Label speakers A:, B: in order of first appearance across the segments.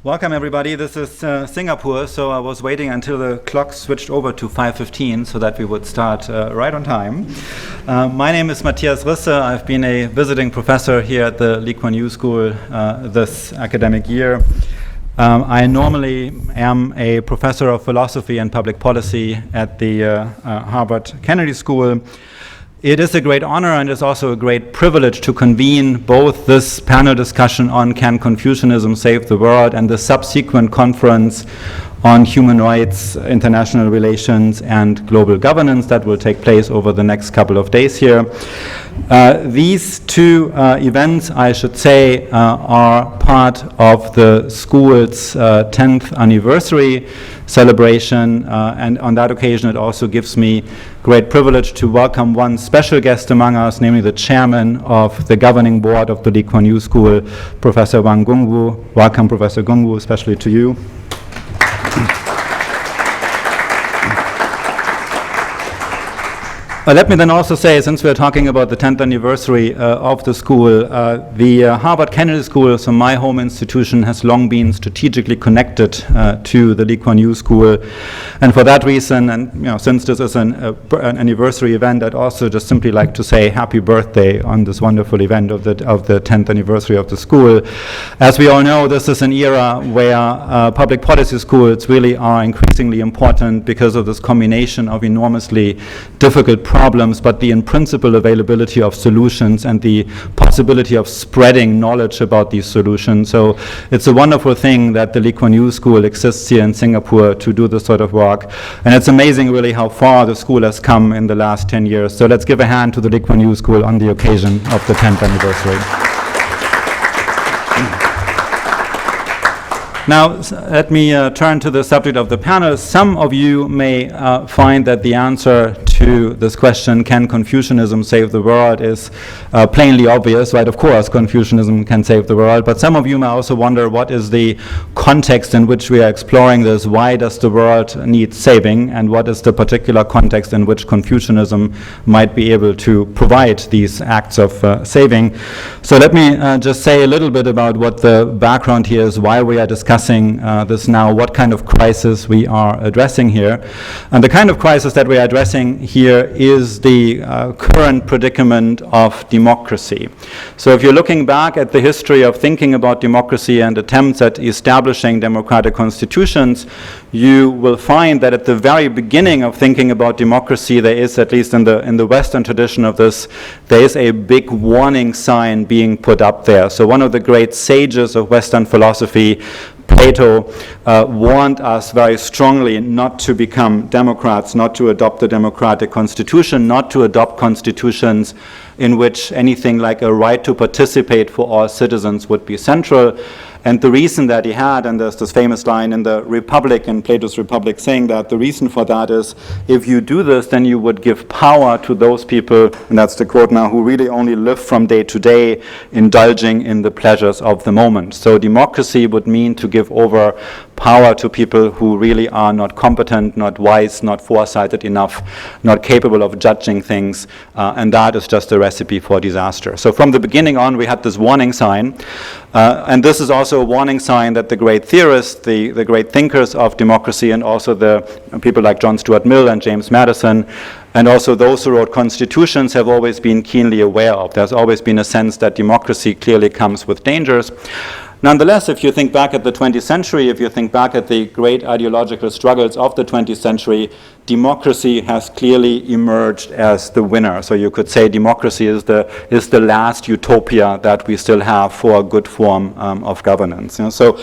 A: Welcome everybody. This is Singapore, so I was waiting until the clock switched over to 5:15 so that we would start right on time. My name is Mathias Risse. I've been a visiting professor here at the Lee Kuan Yew School this academic year. I normally am a professor of philosophy and public policy at the Harvard Kennedy School. It is a great honor and it's also a great privilege to convene both this panel discussion on Can Confucianism Save the World and the subsequent conference on human rights, international relations, and global governance that will take place over the next couple of days here. These two events, I should say, are part of the school's 10th anniversary celebration, and on that occasion it also gives me great privilege to welcome one special guest among us, namely the chairman of the governing board of the Lee Kuan Yew School, Professor Wang Gungwu. Welcome, Professor Gungwu, especially to you. Let me then also say, since we're talking about the 10th anniversary of the school, the Harvard Kennedy School, so my home institution, has long been strategically connected to the Lee Kuan Yew School. And for that reason, and since this is an anniversary event, I'd also just simply like to say happy birthday on this wonderful event of the 10th anniversary of the school. As we all know, this is an era where public policy schools really are increasingly important because of this combination of enormously difficult problems, but the in principle availability of solutions and the possibility of spreading knowledge about these solutions. So it's a wonderful thing that the Lee Kuan Yew School exists here in Singapore to do this sort of work. And it's amazing really how far the school has come in the last 10 years. So let's give a hand to the Lee Kuan Yew School on the occasion of the 10th anniversary. Now, let me turn to the subject of the panel. Some of you may find that the answer to this question, can Confucianism save the world, is plainly obvious, right? Of course, Confucianism can save the world, but some of you may also wonder what is the context in which we are exploring this. Why does the world need saving, and what is the particular context in which Confucianism might be able to provide these acts of saving? So let me just say a little bit about what the background here is, why we are discussing this now, what kind of crisis we are addressing here. And the kind of crisis that we are addressing here is the current predicament of democracy. So if you're looking back at the history of thinking about democracy and attempts at establishing democratic constitutions, you will find that at the very beginning of thinking about democracy, there is, at least in the Western tradition of this, there is a big warning sign being put up there. So one of the great sages of Western philosophy, Plato, warned us very strongly not to become democrats, not to adopt a democratic constitution, not to adopt constitutions in which anything like a right to participate for all citizens would be central. And the reason that he had, and there's this famous line in the Republic, in Plato's Republic, saying that the reason for that is, if you do this, then you would give power to those people, and that's the quote now, who really only live from day to day, indulging in the pleasures of the moment. So democracy would mean to give over power to people who really are not competent, not wise, not foresighted enough, not capable of judging things, and that is just a recipe for disaster. So from the beginning on, we had this warning sign, and this is also a warning sign that the great theorists, the great thinkers of democracy, and also the people like John Stuart Mill and James Madison, and also those who wrote constitutions, have always been keenly aware of. There's always been a sense that democracy clearly comes with dangers. Nonetheless, if you think back at the 20th century, if you think back at the great ideological struggles of the 20th century, democracy has clearly emerged as the winner. So you could say democracy is the last utopia that we still have for a good form of governance. So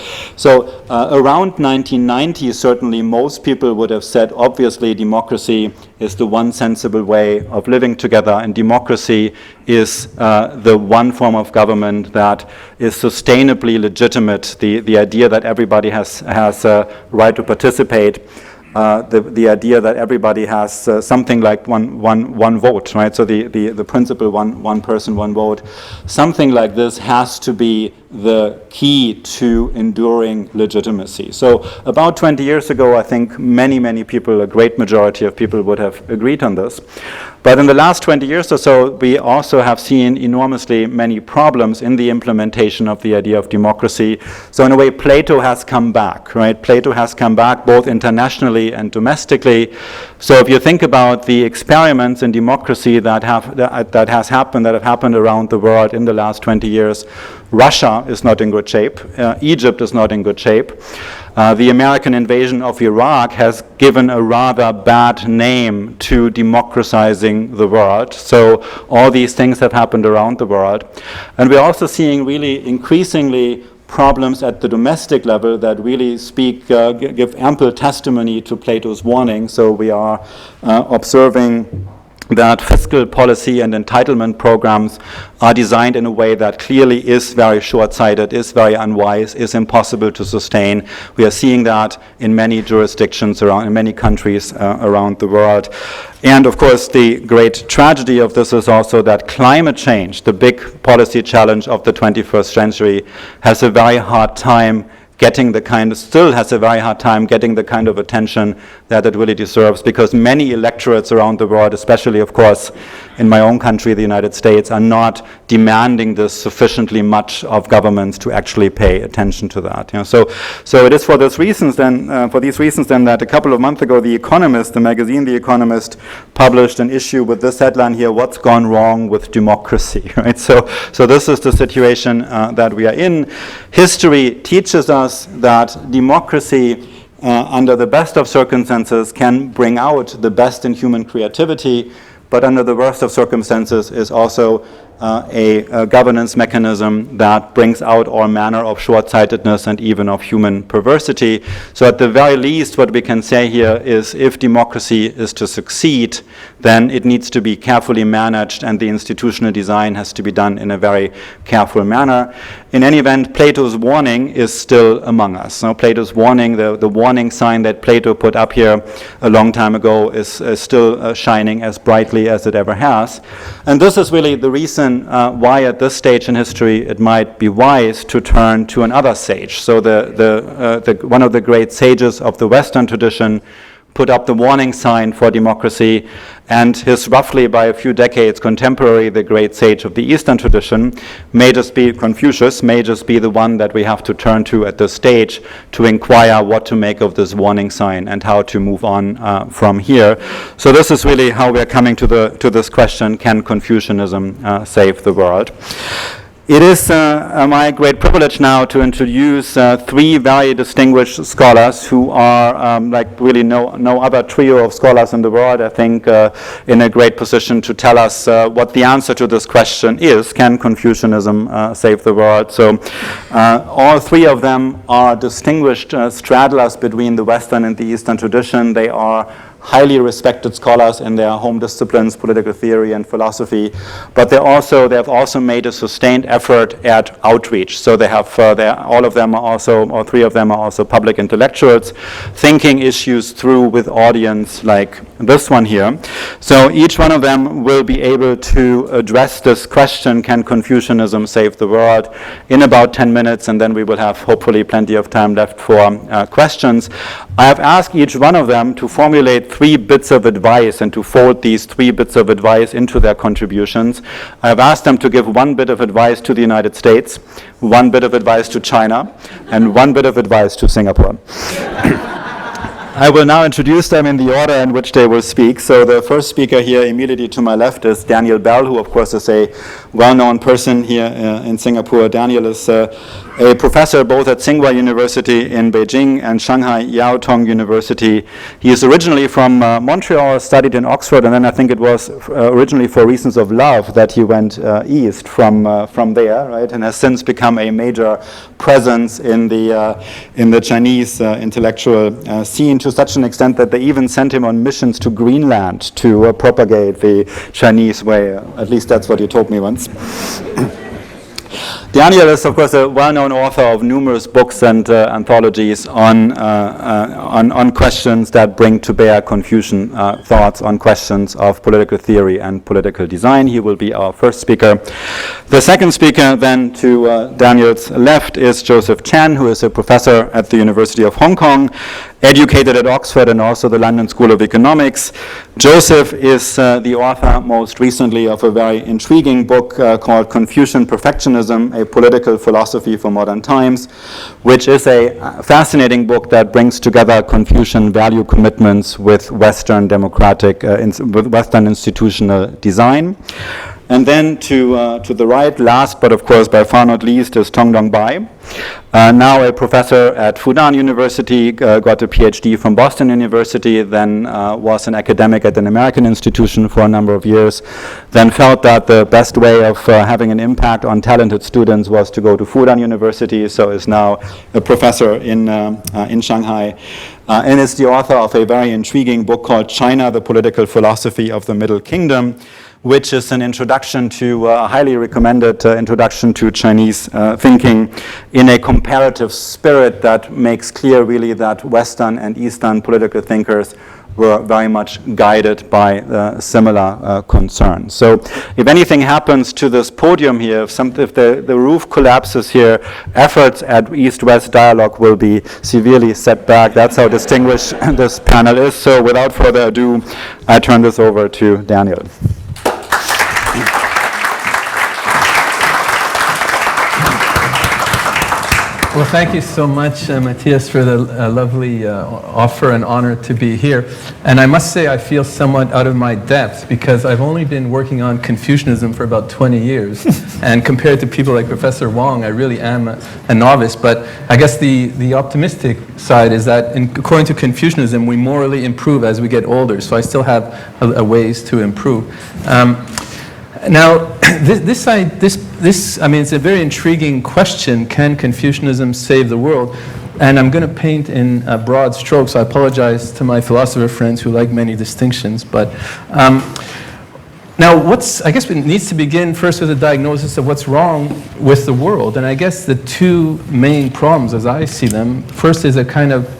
A: around 1990, certainly most people would have said, obviously, democracy is the one sensible way of living together, and democracy is the one form of government that is sustainably legitimate. The idea that everybody has a right to participate, the idea that everybody has something like one vote, right? So the principle one person, one vote, something like this has to be the key to enduring legitimacy. So about 20 years ago, I think many people, a great majority of people would have agreed on this. But in the last 20 years or so, we also have seen enormously many problems in the implementation of the idea of democracy. So in a way, Plato has come back, right? Plato has come back both internationally and domestically. So if you think about the experiments in democracy that have happened around the world in the last 20 years, Russia is not in good shape. Egypt is not in good shape. The American invasion of Iraq has given a rather bad name to democratizing the world. So all these things have happened around the world. And we're also seeing really increasingly problems at the domestic level that really give ample testimony to Plato's warning. So we are observing that fiscal policy and entitlement programs are designed in a way that clearly is very short-sighted, is very unwise, is impossible to sustain. We are seeing that in many jurisdictions in many countries around the world. And of course, the great tragedy of this is also that climate change, the big policy challenge of the 21st century, has a very hard time getting the kind of attention that it really deserves, because many electorates around the world, especially of course in my own country, the United States, are not demanding this sufficiently much of governments to actually pay attention to that. So it is for these reasons then that a couple of months ago, The Economist, the magazine The Economist, published an issue with this headline here: "What's gone wrong with democracy?" Right. So this is the situation that we are in. History teaches us that democracy, under the best of circumstances, can bring out the best in human creativity, but under the worst of circumstances is also a governance mechanism that brings out all manner of short-sightedness and even of human perversity. So at the very least, what we can say here is, if democracy is to succeed, then it needs to be carefully managed, and the institutional design has to be done in a very careful manner. In any event, Plato's warning is still among us. So Plato's warning, the warning sign that Plato put up here a long time ago, is still shining as brightly as it ever has. And this is really the reason why at this stage in history it might be wise to turn to another sage. So one of the great sages of the Western tradition put up the warning sign for democracy, and his roughly by a few decades contemporary, the great sage of the Eastern tradition, Confucius, may just be the one that we have to turn to at this stage to inquire what to make of this warning sign and how to move on from here. So this is really how we are coming to this question: can Confucianism save the world? It is my great privilege now to introduce three very distinguished scholars who are really no other trio of scholars in the world, I think, in a great position to tell us what the answer to this question is: can Confucianism save the world? So all three of them are distinguished straddlers between the Western and the Eastern tradition. They are highly respected scholars in their home disciplines, political theory and philosophy, but they have also made a sustained effort at outreach. So all three of them are also public intellectuals, thinking issues through with audience like this one here. So each one of them will be able to address this question: can Confucianism save the world? In about 10 minutes, and then we will have hopefully plenty of time left for questions. I have asked each one of them to formulate 3 bits of advice and to fold these 3 bits of advice into their contributions. I have asked them to give 1 bit of advice to the United States, 1 bit of advice to China, and 1 bit of advice to Singapore. I will now introduce them in the order in which they will speak. So the first speaker here immediately to my left is Daniel Bell, who of course is a well-known person here in Singapore. Daniel is a professor both at Tsinghua University in Beijing and Shanghai Bai Tongdong University. He is originally from Montreal, studied in Oxford, and then I think it was originally for reasons of love that he went east from there, right? And has since become a major presence in the Chinese intellectual scene, to such an extent that they even sent him on missions to Greenland to propagate the Chinese way. At least that's what he told me once. Daniel is, of course, a well-known author of numerous books and anthologies on questions that bring to bear Confucian thoughts on questions of political theory and political design. He will be our first speaker. The second speaker then to Daniel's left is Joseph Chan, who is a professor at the University of Hong Kong, educated at Oxford and also the London School of Economics. Joseph is the author most recently of a very intriguing book called Confucian Perfectionism, a Political Philosophy for Modern Times, which is a fascinating book that brings together Confucian value commitments with Western democratic, with Western institutional design. And then to the right, last but of course by far not least, is Tongdong Bai, now a professor at Fudan University, got a PhD from Boston University, then was an academic at an American institution for a number of years, then felt that the best way of having an impact on talented students was to go to Fudan University, so is now a professor in Shanghai. And is the author of a very intriguing book called China, the Political Philosophy of the Middle Kingdom, which is an introduction to, highly recommended introduction to Chinese thinking in a comparative spirit that makes clear really that Western and Eastern political thinkers were very much guided by similar concerns. So if anything happens to this podium here, if the roof collapses here, efforts at East-West dialogue will be severely set back. That's how distinguished this panel is. So without further ado, I turn this over to Daniel.
B: Well, thank you so much, Mathias, for the lovely offer and honor to be here. And I must say I feel somewhat out of my depth because I've only been working on Confucianism for about 20 years. And compared to people like Professor Wong, I really am a novice. But I guess the optimistic side is that according to Confucianism, we morally improve as we get older. So I still have a ways to improve. Now, this, I mean, it's a very intriguing question. Can Confucianism save the world? And I'm going to paint in broad strokes. I apologize to my philosopher friends who like many distinctions. But now, I guess it needs to begin first with a diagnosis of what's wrong with the world. And I guess the two main problems, as I see them, first is a kind of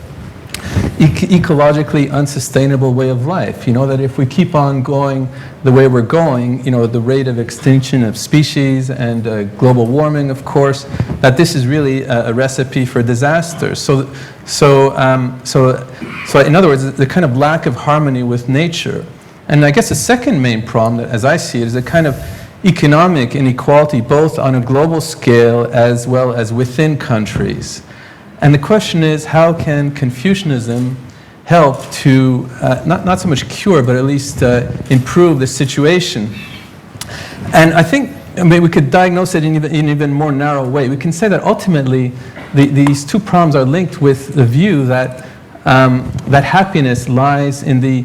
B: ecologically unsustainable way of life. You know, that if we keep on going the way we're going, you know, the rate of extinction of species and global warming, of course, that this is really a recipe for disaster. So in other words, the kind of lack of harmony with nature. And I guess the second main problem, as I see it, is a kind of economic inequality, both on a global scale as well as within countries. And the question is, how can Confucianism help to not so much cure, but at least improve the situation? And I think we could diagnose it in an even more narrow way. We can say that ultimately these two problems are linked with the view that that happiness lies in the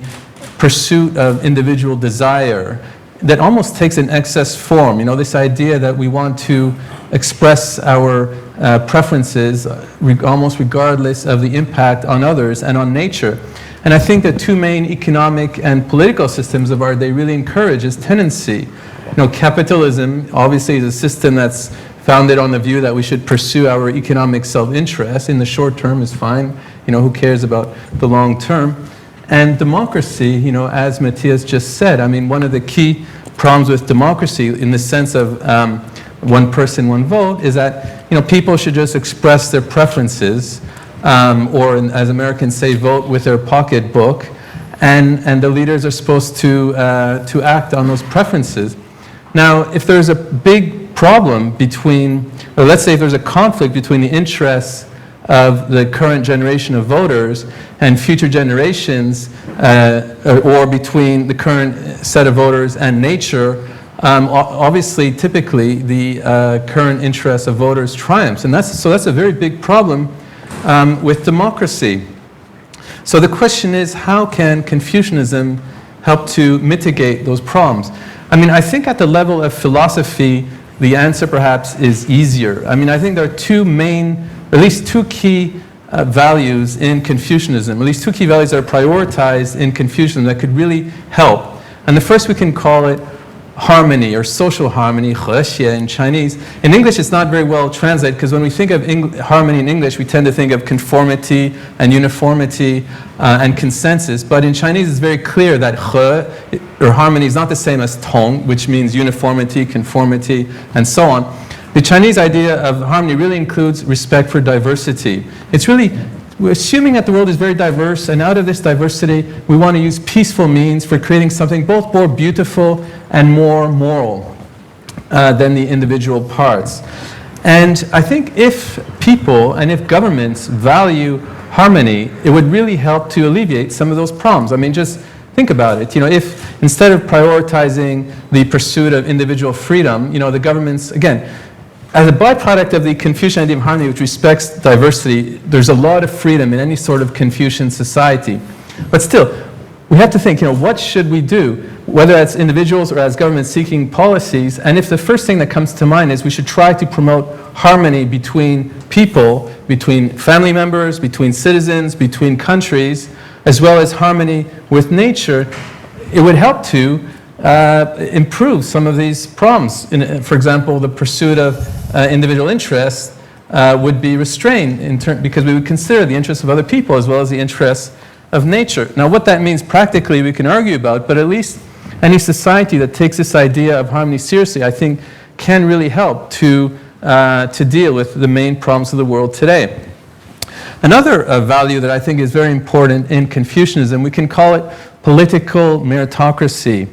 B: pursuit of individual desire that almost takes an excess form. You know, this idea that we want to express our preferences almost regardless of the impact on others and on nature. And I think the two main economic and political systems of our day really encourage this tendency. You know, capitalism obviously is a system that's founded on the view that we should pursue our economic self-interest. In the short term is fine. You know, who cares about the long term? And democracy, you know, as Mathias just said, I mean, one of the key problems with democracy in the sense of one person, one vote, is that, you know, people should just express their preferences, or as Americans say, vote with their pocketbook, and the leaders are supposed to act on those preferences. Now, if there's a big problem between, or let's say if there's a conflict between the interests of the current generation of voters and future generations, or between the current set of voters and nature, obviously, typically, the current interests of voters triumphs. And that's a very big problem with democracy. So the question is, how can Confucianism help to mitigate those problems? I mean, I think at the level of philosophy, the answer perhaps is easier. I mean, I think there are at least two key values in Confucianism, at least two key values that are prioritized in Confucianism that could really help. And the first, we can call it harmony or social harmony, 和谐 in Chinese. In English, it's not very well translated because when we think of harmony in English, we tend to think of conformity and uniformity and consensus. But in Chinese, it's very clear that 和 or harmony is not the same as 同, which means uniformity, conformity, and so on. The Chinese idea of harmony really includes respect for diversity. It's really, we're assuming that the world is very diverse, and out of this diversity, we want to use peaceful means for creating something both more beautiful and more moral than the individual parts. And I think if people and if governments value harmony, it would really help to alleviate some of those problems. I mean, just think about it. You know, if instead of prioritizing the pursuit of individual freedom, you know, the governments, again, as a byproduct of the Confucian idea of harmony, which respects diversity, there's a lot of freedom in any sort of Confucian society. But still, we have to think, you know, what should we do, whether as individuals or as governments seeking policies? And if the first thing that comes to mind is we should try to promote harmony between people, between family members, between citizens, between countries, as well as harmony with nature, it would help to improve some of these problems. For example, the pursuit of individual interests would be restrained because we would consider the interests of other people as well as the interests of nature. Now, what that means practically, we can argue about, but at least any society that takes this idea of harmony seriously, I think, can really help to deal with the main problems of the world today. Another value that I think is very important in Confucianism, we can call it political meritocracy.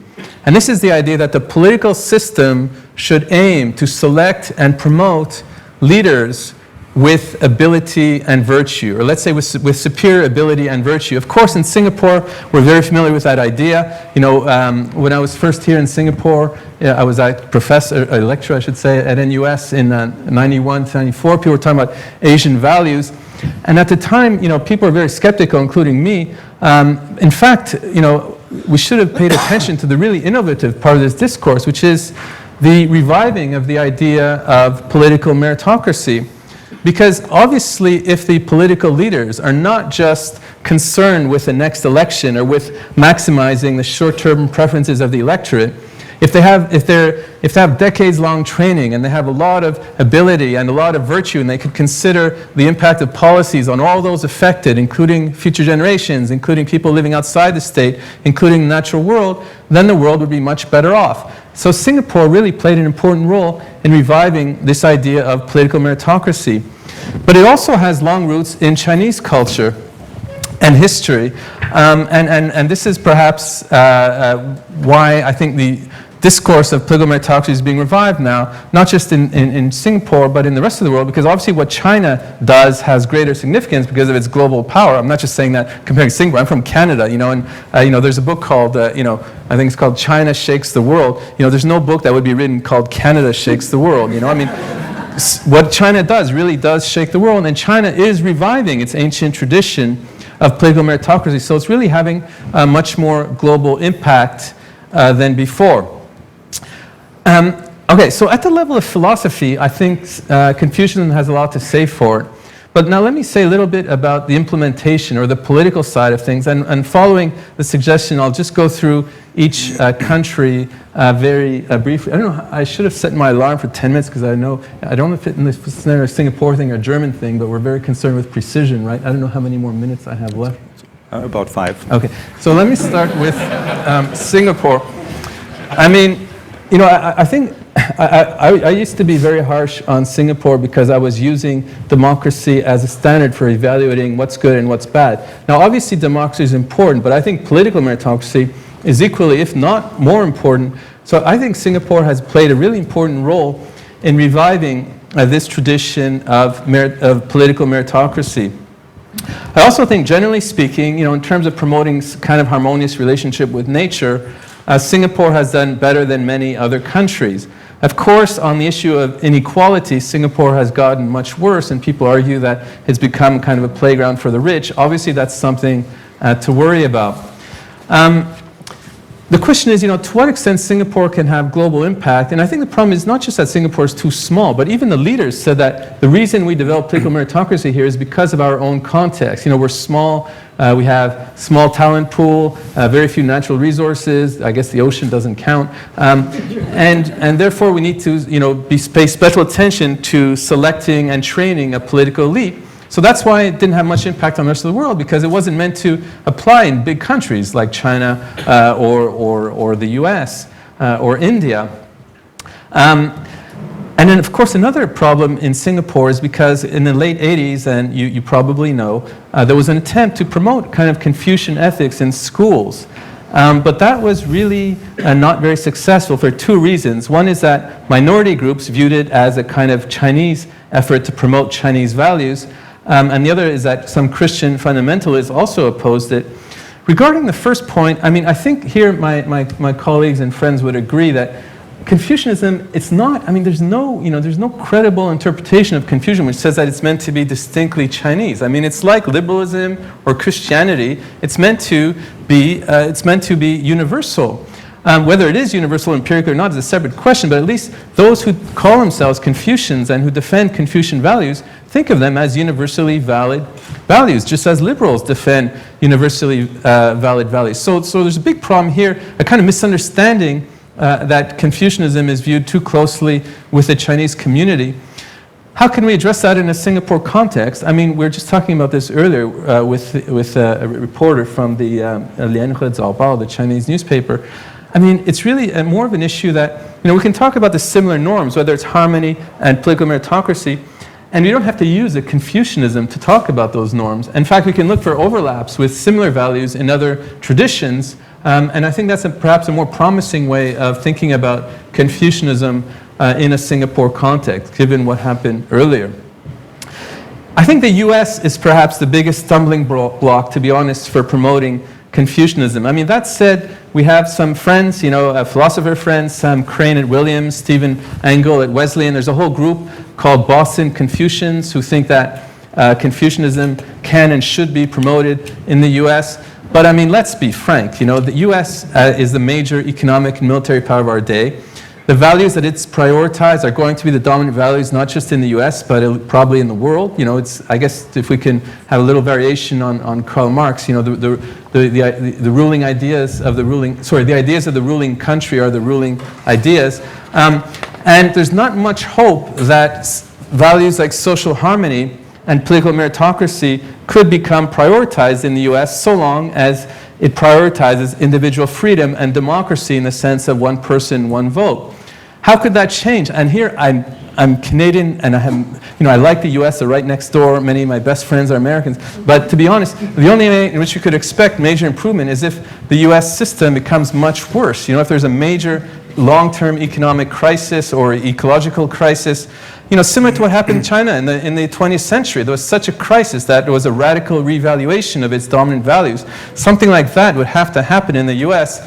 B: And this is the idea that the political system should aim to select and promote leaders with ability and virtue, or let's say with superior ability and virtue. Of course, in Singapore, we're very familiar with that idea. You know, when I was first here in Singapore, I was a lecturer, I should say, at NUS in 91 to 94. People were talking about Asian values. And at the time, you know, people were very skeptical, including me. In fact, you know, we should have paid attention to the really innovative part of this discourse, which is the reviving of the idea of political meritocracy. Because obviously, if the political leaders are not just concerned with the next election or with maximizing the short-term preferences of the electorate, if they have decades-long training and they have a lot of ability and a lot of virtue and they could consider the impact of policies on all those affected, including future generations, including people living outside the state, including the natural world, then the world would be much better off. So Singapore really played an important role in reviving this idea of political meritocracy. But it also has long roots in Chinese culture and history. And this is perhaps why I think the discourse of political meritocracy is being revived now, not just in Singapore, but in the rest of the world, because obviously what China does has greater significance because of its global power. I'm not just saying that comparing Singapore. I'm from Canada, you know, and you know, there's a book called, you know, I think it's called China Shakes the World. You know, there's no book that would be written called Canada Shakes the World, you know, I mean, what China does really does shake the world, and China is reviving its ancient tradition of political meritocracy, so it's really having a much more global impact than before. Okay, so at the level of philosophy, I think Confucianism has a lot to say for it. But now let me say a little bit about the implementation or the political side of things. And following the suggestion, I'll just go through each country very briefly. I don't know, I should have set my alarm for 10 minutes because I know I don't know if it's in the Singapore thing or German thing, but we're very concerned with precision, right? I don't know how many more minutes I have left.
A: About 5.
B: Okay, so let me start with Singapore. I mean, you know, I think I used to be very harsh on Singapore because I was using democracy as a standard for evaluating what's good and what's bad. Now, obviously, democracy is important, but I think political meritocracy is equally, if not more important. So I think Singapore has played a really important role in reviving this tradition of political meritocracy. I also think, generally speaking, you know, in terms of promoting kind of harmonious relationship with nature, Singapore has done better than many other countries. Of course, on the issue of inequality, Singapore has gotten much worse, and people argue that it's become kind of a playground for the rich. Obviously, that's something to worry about. the question is, to what extent Singapore can have global impact? And I think the problem is not just that Singapore is too small, but even the leaders said that the reason we developed political meritocracy here is because of our own context. We're small, we have small talent pool, very few natural resources. I guess the ocean doesn't count, and therefore we need to, pay special attention to selecting and training a political elite. So that's why it didn't have much impact on the rest of the world, because it wasn't meant to apply in big countries like China or the US or India. And then, of course, another problem in Singapore is because in the late 80s, and you probably know, there was an attempt to promote kind of Confucian ethics in schools. But that was really not very successful for two reasons. One is that minority groups viewed it as a kind of Chinese effort to promote Chinese values. And the other is that some Christian fundamentalists also opposed it. Regarding the first point, I think here my colleagues and friends would agree that Confucianism, it's not, there's no credible interpretation of Confucianism which says that it's meant to be distinctly Chinese. It's like liberalism or Christianity. It's meant to be universal. Whether it is universal empirically or not is a separate question, but at least those who call themselves Confucians and who defend Confucian values think of them as universally valid values, just as liberals defend universally valid values. So there's a big problem here, a kind of misunderstanding that Confucianism is viewed too closely with the Chinese community. How can we address that in a Singapore context? We were just talking about this earlier with a reporter from the Lianhe Zaobao, the Chinese newspaper. It's really more of an issue that, we can talk about the similar norms, whether it's harmony and political meritocracy, and we don't have to use a Confucianism to talk about those norms. In fact, we can look for overlaps with similar values in other traditions, and I think that's perhaps a more promising way of thinking about Confucianism in a Singapore context, given what happened earlier. I think the US is perhaps the biggest stumbling block, to be honest, for promoting Confucianism. That said, we have some friends, philosopher friends, Sam Crane at Williams, Stephen Engel at Wesleyan. There's a whole group called Boston Confucians who think that Confucianism can and should be promoted in the US. But let's be frank, the US is the major economic and military power of our day. The values that it's prioritized are going to be the dominant values, not just in the US, but probably in the world. I guess if we can have a little variation on Karl Marx, the ruling ideas of the ruling country are the ruling ideas. And there's not much hope that values like social harmony and political meritocracy could become prioritized in the US so long as it prioritizes individual freedom and democracy in the sense of one person, one vote. How could that change? And here I'm Canadian, and I like the US, they're right next door. Many of my best friends are Americans. But to be honest, the only way in which you could expect major improvement is if the US system becomes much worse. If there's a major long-term economic crisis or ecological crisis, similar to what happened in China in the 20th century. There was such a crisis that there was a radical reevaluation of its dominant values. Something like that would have to happen in the US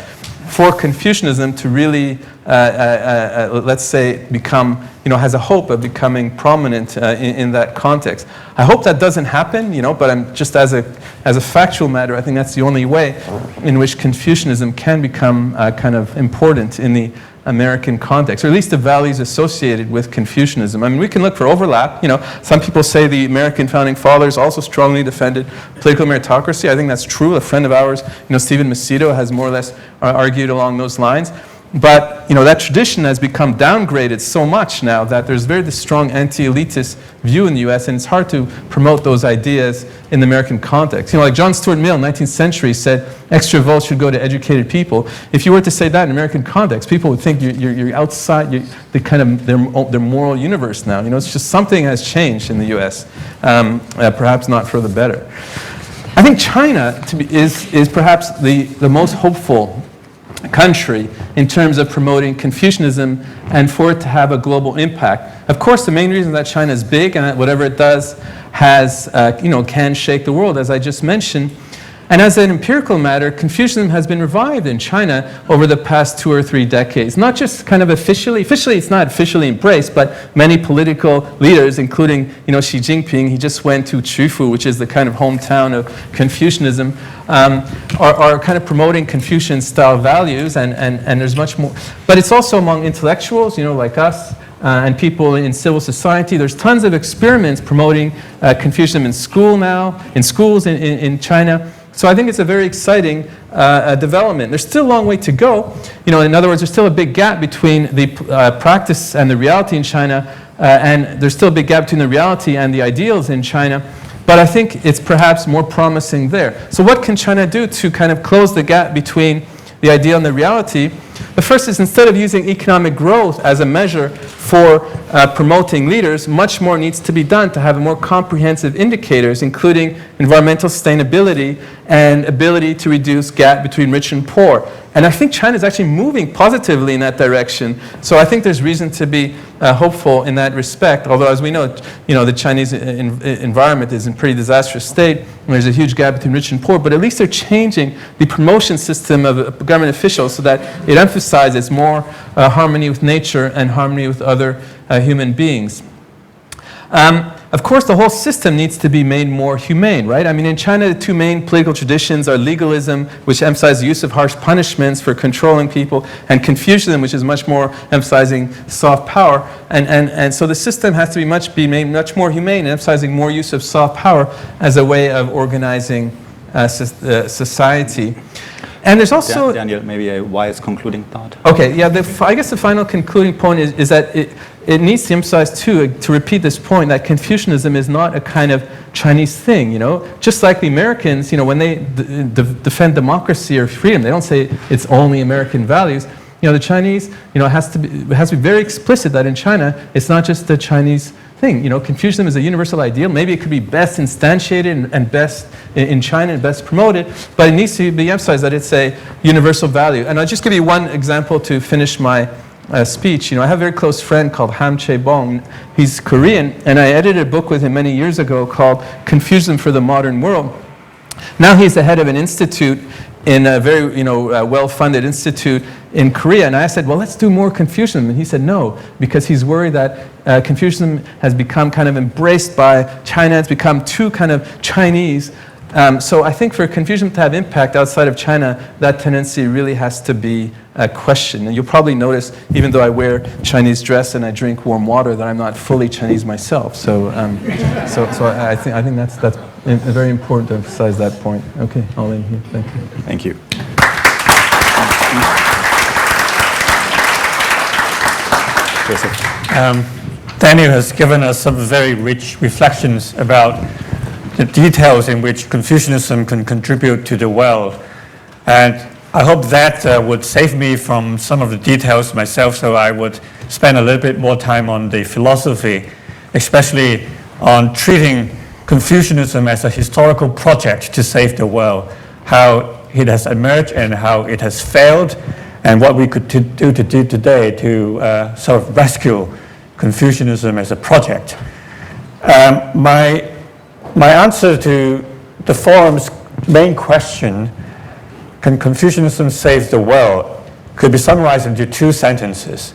B: for Confucianism to really, let's say, become, has a hope of becoming prominent in that context. I hope that doesn't happen, but I'm just as a factual matter, I think that's the only way in which Confucianism can become kind of important in the American context, or at least the values associated with Confucianism. We can look for overlap. Some people say the American founding fathers also strongly defended political meritocracy. I think that's true. A friend of ours, Stephen Macedo, has more or less argued along those lines. But that tradition has become downgraded so much now that there's very strong anti-elitist view in the U.S., and it's hard to promote those ideas in the American context. Like John Stuart Mill in the 19th century said, extra votes should go to educated people. If you were to say that in American context, people would think you're outside their moral universe now. It's just something has changed in the U.S., perhaps not for the better. I think China is perhaps the most hopeful country in terms of promoting Confucianism and for it to have a global impact. Of course, the main reason that China is big and that whatever it does has, can shake the world, as I just mentioned. And as an empirical matter, Confucianism has been revived in China over the past 2 or 3 decades. Not just kind of officially it's not officially embraced, but many political leaders, including Xi Jinping, he just went to Qufu, which is the kind of hometown of Confucianism, are kind of promoting Confucian-style values, and there's much more. But it's also among intellectuals, like us, and people in civil society. There's tons of experiments promoting Confucianism in schools in China. So I think it's a very exciting development. There's still a long way to go. In other words, there's still a big gap between the practice and the reality in China, and there's still a big gap between the reality and the ideals in China. But I think it's perhaps more promising there. So what can China do to kind of close the gap between the ideal and the reality? The first is, instead of using economic growth as a measure for promoting leaders, much more needs to be done to have more comprehensive indicators, including environmental sustainability and ability to reduce gap between rich and poor. And I think China is actually moving positively in that direction. So I think there's reason to be hopeful in that respect. Although, as we know, the Chinese environment is in a pretty disastrous state. There's a huge gap between rich and poor. But at least they're changing the promotion system of government officials so that it emphasizes more harmony with nature and harmony with other human beings. Of course, the whole system needs to be made more humane, right? I mean, in China, the 2 main political traditions are legalism, which emphasizes the use of harsh punishments for controlling people, and Confucianism, which is much more emphasizing soft power. And so the system has to be made much more humane, emphasizing more use of soft power as a way of organizing society. And there's also...
A: Daniel, maybe a wise concluding thought.
B: Okay, yeah, I guess the final concluding point is that it needs to emphasize, too, to repeat this point, that Confucianism is not a kind of Chinese thing, Just like the Americans, when they defend democracy or freedom, they don't say it's only American values. The Chinese, it has to be very explicit that in China, it's not just the Chinese thing. Confucianism is a universal ideal. Maybe it could be best instantiated and best in China and best promoted, but it needs to be emphasized that it's a universal value. And I'll just give you one example to finish my speech. I have a very close friend called Ham Chae-bong. He's Korean, and I edited a book with him many years ago called Confucianism for the Modern World. Now he's the head of an institute in a very well-funded institute in Korea, and I said, well, let's do more Confucianism. And he said no, because he's worried that Confucianism has become kind of embraced by China. It's become too kind of Chinese. So I think for Confucianism to have impact outside of China, that tendency really has to be questioned. And you'll probably notice, even though I wear Chinese dress and I drink warm water, that I'm not fully Chinese myself. So I think that's very important to emphasize that point. Okay, I'll end here. Thank you.
A: Thank you.
C: Daniel has given us some very rich reflections about the details in which Confucianism can contribute to the world. And I hope that would save me from some of the details myself, so I would spend a little bit more time on the philosophy, especially on treating Confucianism as a historical project to save the world, how it has emerged and how it has failed, and what we could do today to sort of rescue Confucianism as a project. My answer to the forum's main question, can Confucianism save the world, could be summarized into 2 sentences.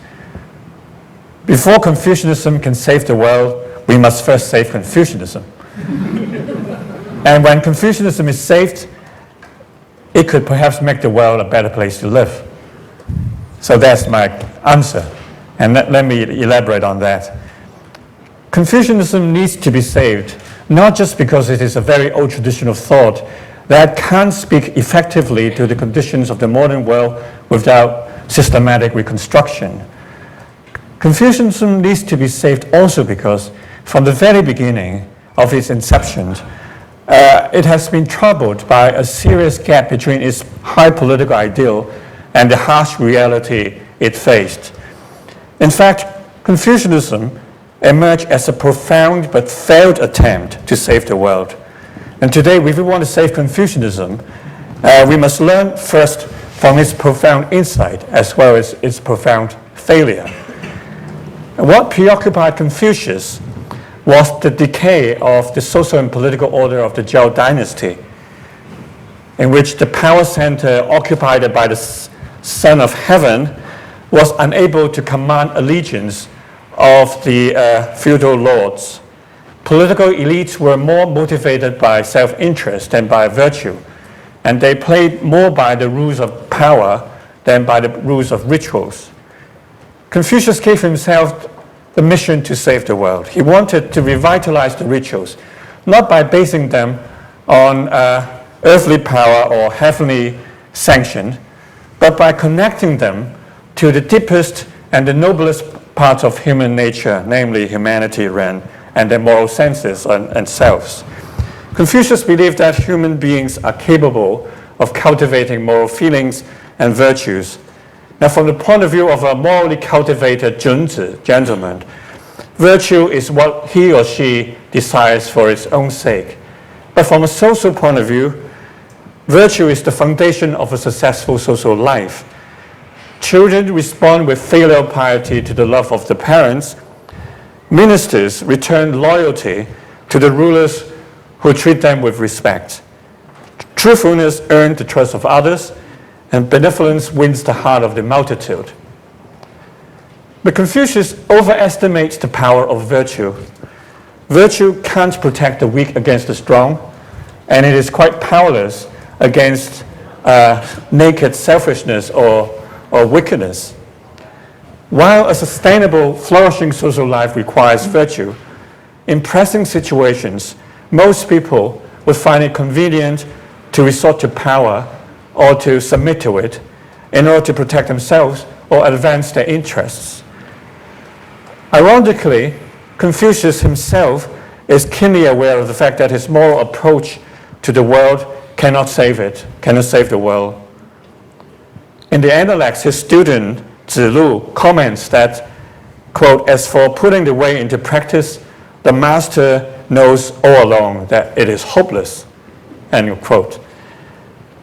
C: Before Confucianism can save the world, we must first save Confucianism. And when Confucianism is saved, it could perhaps make the world a better place to live. So that's my answer. And let me elaborate on that. Confucianism needs to be saved, not just because it is a very old tradition of thought that can't speak effectively to the conditions of the modern world without systematic reconstruction. Confucianism needs to be saved also because from the very beginning of its inception, it has been troubled by a serious gap between its high political ideal and the harsh reality it faced. In fact, Confucianism emerged as a profound but failed attempt to save the world. And today, if we want to save Confucianism, we must learn first from its profound insight as well as its profound failure. And what preoccupied Confucius was the decay of the social and political order of the Zhou dynasty. in which the power center occupied by the Son of Heaven was unable to command allegiance of the feudal lords. Political elites were more motivated by self-interest than by virtue, and they played more by the rules of power than by the rules of rituals. Confucius gave himself the mission to save the world. He wanted to revitalize the rituals, not by basing them on earthly power or heavenly sanction, but by connecting them to the deepest and the noblest parts of human nature, namely humanity and their moral senses and selves. Confucius believed that human beings are capable of cultivating moral feelings and virtues. Now, from the point of view of a morally cultivated junzi, gentleman, virtue is what he or she desires for its own sake. But from a social point of view, virtue is the foundation of a successful social life. Children respond with filial piety to the love of the parents. Ministers return loyalty to the rulers who treat them with respect. Truthfulness earns the trust of others, and benevolence wins the heart of the multitude. But Confucius overestimates the power of virtue. Virtue can't protect the weak against the strong, and it is quite powerless against naked selfishness or wickedness. While a sustainable, flourishing social life requires virtue, in pressing situations, most people would find it convenient to resort to power or to submit to it in order to protect themselves or advance their interests. Ironically, Confucius himself is keenly aware of the fact that his moral approach to the world cannot save the world. In the Analects, his student Zilu comments that, quote, "As for putting the way into practice, the master knows all along that it is hopeless," end quote.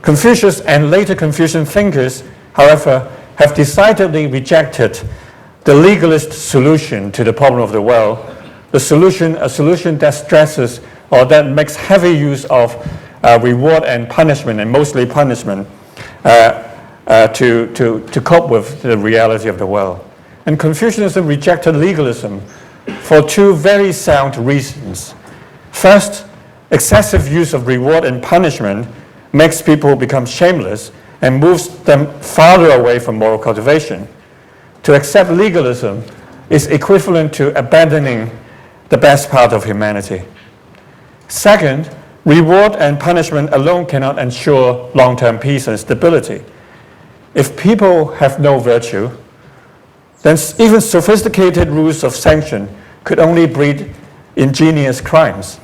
C: Confucius and later Confucian thinkers, however, have decidedly rejected the legalist solution to the problem of the world, a solution that stresses or that makes heavy use of reward and punishment, and mostly punishment, to cope with the reality of the world. And Confucianism rejected legalism for two very sound reasons. First, excessive use of reward and punishment makes people become shameless and moves them farther away from moral cultivation. To accept legalism is equivalent to abandoning the best part of humanity. Second, reward and punishment alone cannot ensure long-term peace and stability. If people have no virtue, then even sophisticated rules of sanction could only breed ingenious crimes.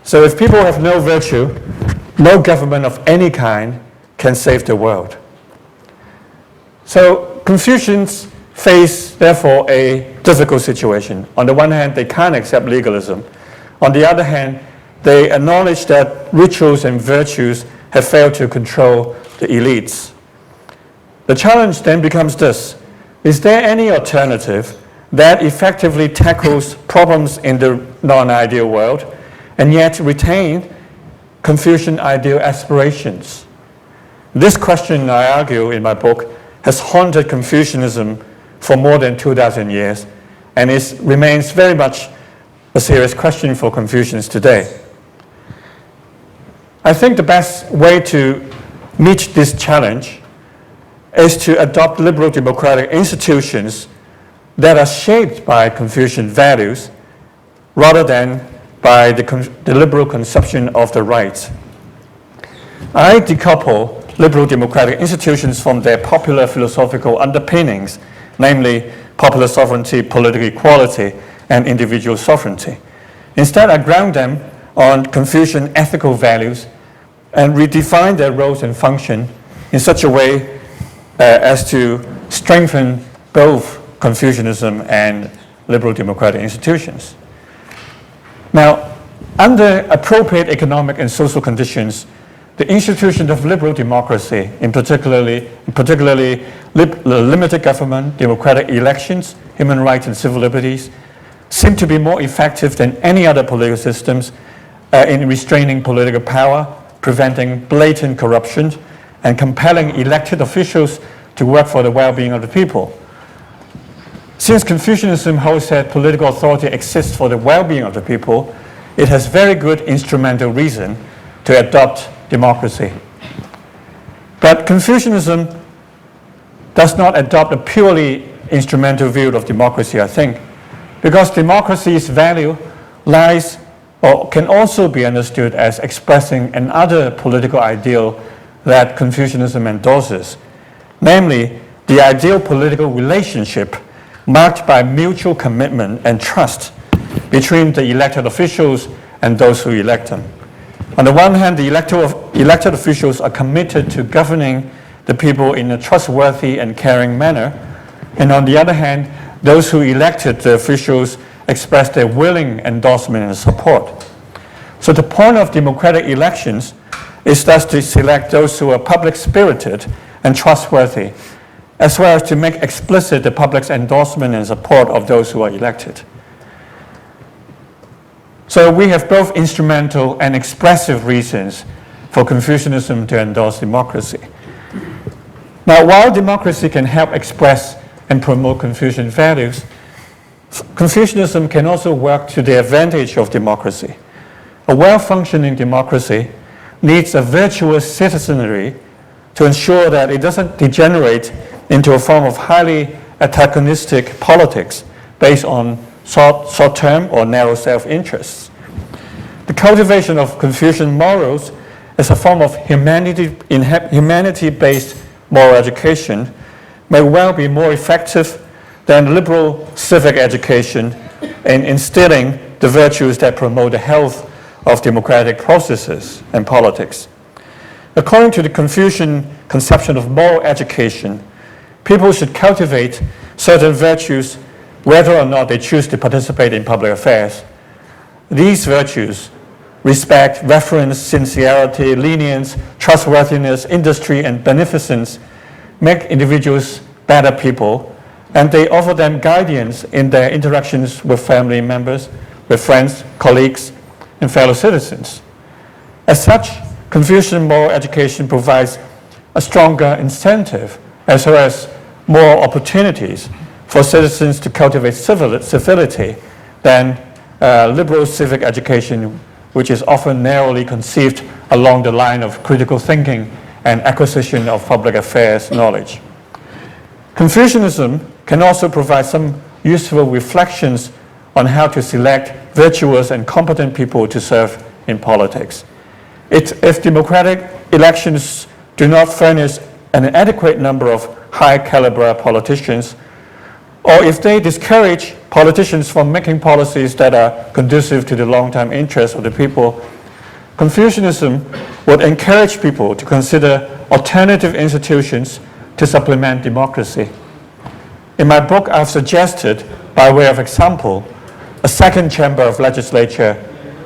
C: So if people have no virtue, no government of any kind can save the world. So Confucians face, therefore, a difficult situation. On the one hand, they can't accept legalism. On the other hand, they acknowledge that rituals and virtues have failed to control the elites. The challenge then becomes this: is there any alternative that effectively tackles problems in the non-ideal world and yet retain Confucian ideal aspirations? This question, I argue in my book, has haunted Confucianism for more than 2,000 years and remains very much a serious question for Confucians today. I think the best way to meet this challenge is to adopt liberal democratic institutions that are shaped by Confucian values rather than by the liberal conception of the right. I decouple liberal democratic institutions from their popular philosophical underpinnings, namely popular sovereignty, political equality, and individual sovereignty. Instead, I ground them on Confucian ethical values and redefine their roles and function in such a way as to strengthen both Confucianism and liberal democratic institutions. Now, under appropriate economic and social conditions, the institution of liberal democracy, particularly limited government, democratic elections, human rights and civil liberties, seem to be more effective than any other political systems in restraining political power, preventing blatant corruption, and compelling elected officials to work for the well-being of the people. Since Confucianism holds that political authority exists for the well-being of the people, it has very good instrumental reason to adopt democracy. But Confucianism does not adopt a purely instrumental view of democracy, I think, because democracy's value lies or can also be understood as expressing another political ideal that Confucianism endorses, namely the ideal political relationship marked by mutual commitment and trust between the elected officials and those who elect them. On the one hand, the elected officials are committed to governing the people in a trustworthy and caring manner, and on the other hand, those who elected the officials express their willing endorsement and support. So the point of democratic elections is thus to select those who are public-spirited and trustworthy, as well as to make explicit the public's endorsement and support of those who are elected. So we have both instrumental and expressive reasons for Confucianism to endorse democracy. Now, while democracy can help express and promote Confucian values, Confucianism can also work to the advantage of democracy. A well-functioning democracy needs a virtuous citizenry to ensure that it doesn't degenerate into a form of highly antagonistic politics based on short-term or narrow self-interests. The cultivation of Confucian morals as a form of humanity-based moral education may well be more effective than liberal civic education in instilling the virtues that promote the health of democratic processes and politics. According to the Confucian conception of moral education, people should cultivate certain virtues whether or not they choose to participate in public affairs. These virtues, respect, reverence, sincerity, lenience, trustworthiness, industry, and beneficence, make individuals better people, and they offer them guidance in their interactions with family members, with friends, colleagues, and fellow citizens. As such, Confucian moral education provides a stronger incentive as well as more opportunities for citizens to cultivate civility than liberal civic education, which is often narrowly conceived along the line of critical thinking and acquisition of public affairs knowledge. Confucianism can also provide some useful reflections on how to select virtuous and competent people to serve in politics. If democratic elections do not furnish an adequate number of high-caliber politicians, or if they discourage politicians from making policies that are conducive to the long-term interests of the people, Confucianism would encourage people to consider alternative institutions to supplement democracy. In my book, I've suggested, by way of example, a second chamber of legislature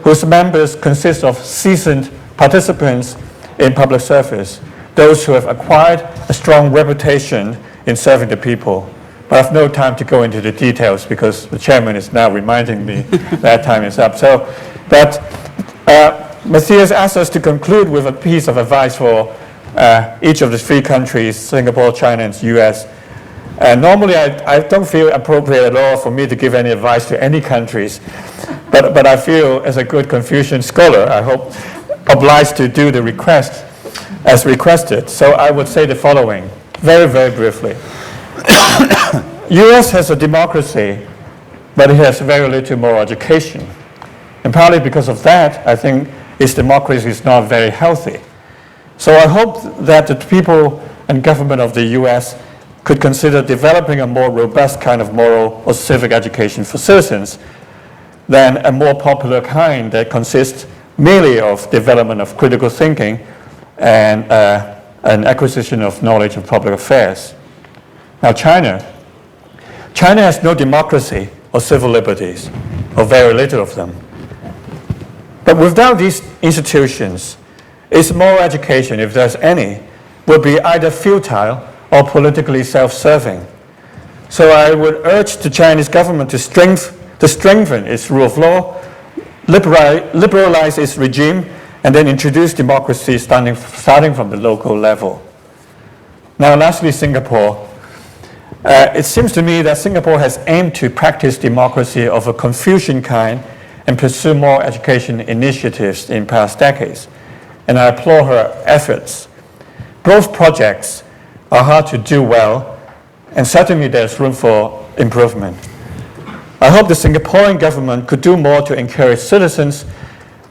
C: whose members consist of seasoned participants in public service, those who have acquired a strong reputation in serving the people. But I have no time to go into the details because the chairman is now reminding me that time is up. Mathias asked us to conclude with a piece of advice for each of the three countries, Singapore, China, and the US. Normally, I don't feel appropriate at all for me to give any advice to any countries, but I feel, as a good Confucian scholar, I hope, obliged to do the request as requested. So I would say the following, very, very briefly. US has a democracy, but it has very little moral education. And partly because of that, I think its democracy is not very healthy. So I hope that the people and government of the US could consider developing a more robust kind of moral or civic education for citizens than a more popular kind that consists merely of development of critical thinking and an acquisition of knowledge of public affairs. Now, China has no democracy or civil liberties, or very little of them. But without these institutions, its moral education, if there's any, would be either futile or politically self-serving. So I would urge the Chinese government to strengthen its rule of law, liberalize its regime, and then introduce democracy starting from the local level. Now, lastly, Singapore. It seems to me that Singapore has aimed to practice democracy of a Confucian kind and pursue more education initiatives in past decades, and I applaud her efforts. Both projects are hard to do well, and certainly there's room for improvement. I hope the Singaporean government could do more to encourage citizens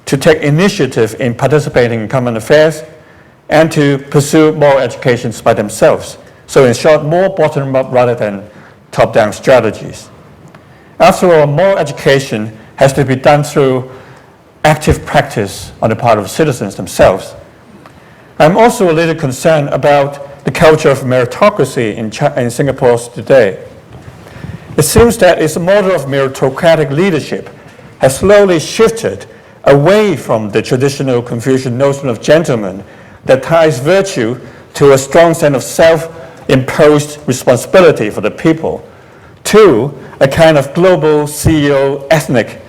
C: to take initiative in participating in common affairs and to pursue more educations by themselves. So in short, more bottom-up rather than top-down strategies. After all, more education has to be done through active practice on the part of citizens themselves. I'm also a little concerned about the culture of meritocracy in Singapore today. It seems that its model of meritocratic leadership has slowly shifted away from the traditional Confucian notion of gentleman that ties virtue to a strong sense of self-imposed responsibility for the people, to a kind of global CEO ethnic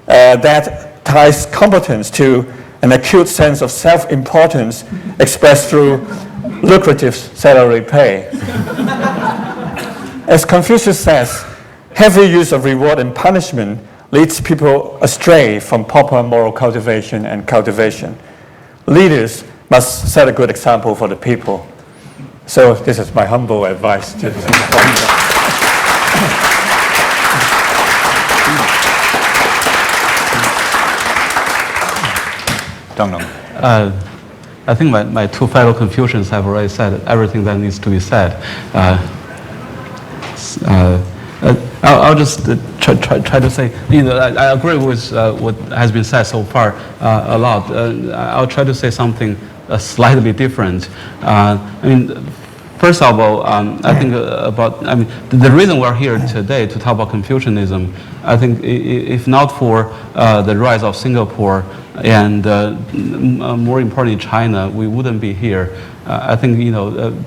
C: that ties competence to an acute sense of self-importance expressed through lucrative salary pay. As Confucius says, heavy use of reward and punishment leads people astray from proper moral cultivation and cultivation. Leaders must set a good example for the people. So this is my humble advice to the Singaporeans.
A: Tongdong.
D: I think my two fellow Confucians have already said everything that needs to be said. I'll just try to say, I agree with what has been said so far a lot. I'll try to say something slightly different. First of all, I think the reason we're here today to talk about Confucianism, I think if not for the rise of Singapore and more importantly China, we wouldn't be here. I think,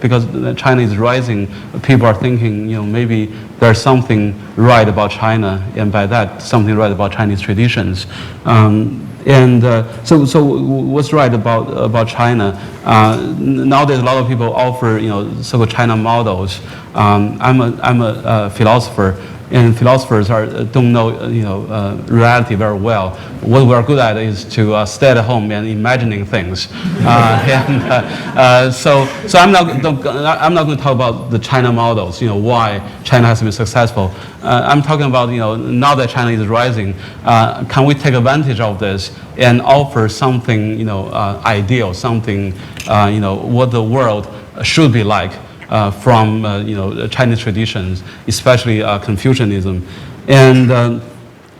D: because China is rising, people are thinking, maybe there's something right about China, and by that, something right about Chinese traditions. So what's right about China? Nowadays, a lot of people offer, so-called China models. I'm a philosopher, and philosophers don't know, reality very well. What we're good at is to stay at home and imagining things. So I'm not going to talk about the China models. Why China has been successful. I'm talking about, now that China is rising, can we take advantage of this and offer something, ideal, something, what the world should be like. From Chinese traditions, especially Confucianism, and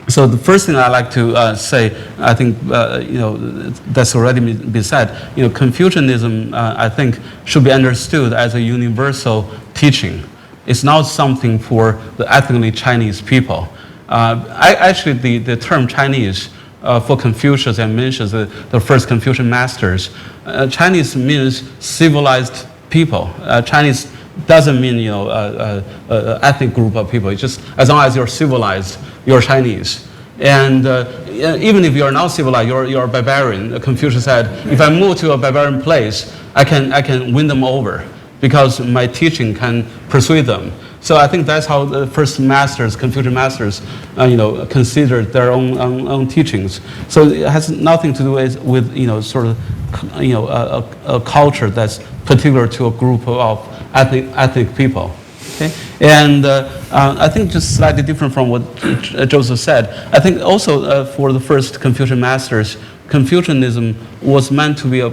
D: so the first thing I like to say, I think that's already been said. Confucianism, I think, should be understood as a universal teaching. It's not something for the ethnically Chinese people. Actually, the term Chinese for Confucius and mentions the first Confucian masters. Chinese means civilized people. Chinese doesn't mean ethnic group of people. It's just as long as you're civilized, you're Chinese. And even if you're not civilized, you're a barbarian. Confucius said, if I move to a barbarian place, I can win them over because my teaching can persuade them. So I think that's how the first masters, Confucian masters, considered their own teachings. So it has nothing to do with sort of a culture that's particular to a group of ethnic people. Okay? And I think just slightly different from what Joseph said. I think also for the first Confucian masters, Confucianism was meant to be a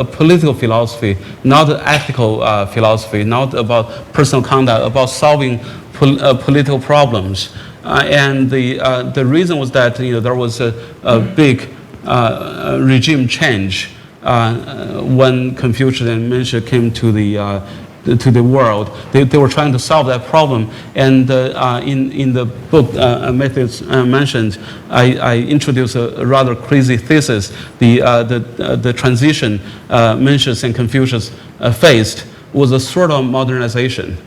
D: political philosophy, not an ethical philosophy, not about personal conduct, about solving political problems. And the reason was that there was a big regime change when Confucius and Mencius came to the world. They were trying to solve that problem. And in the book Mathias mentioned, I introduced a rather crazy thesis. The transition Mencius and Confucius faced was a sort of modernization.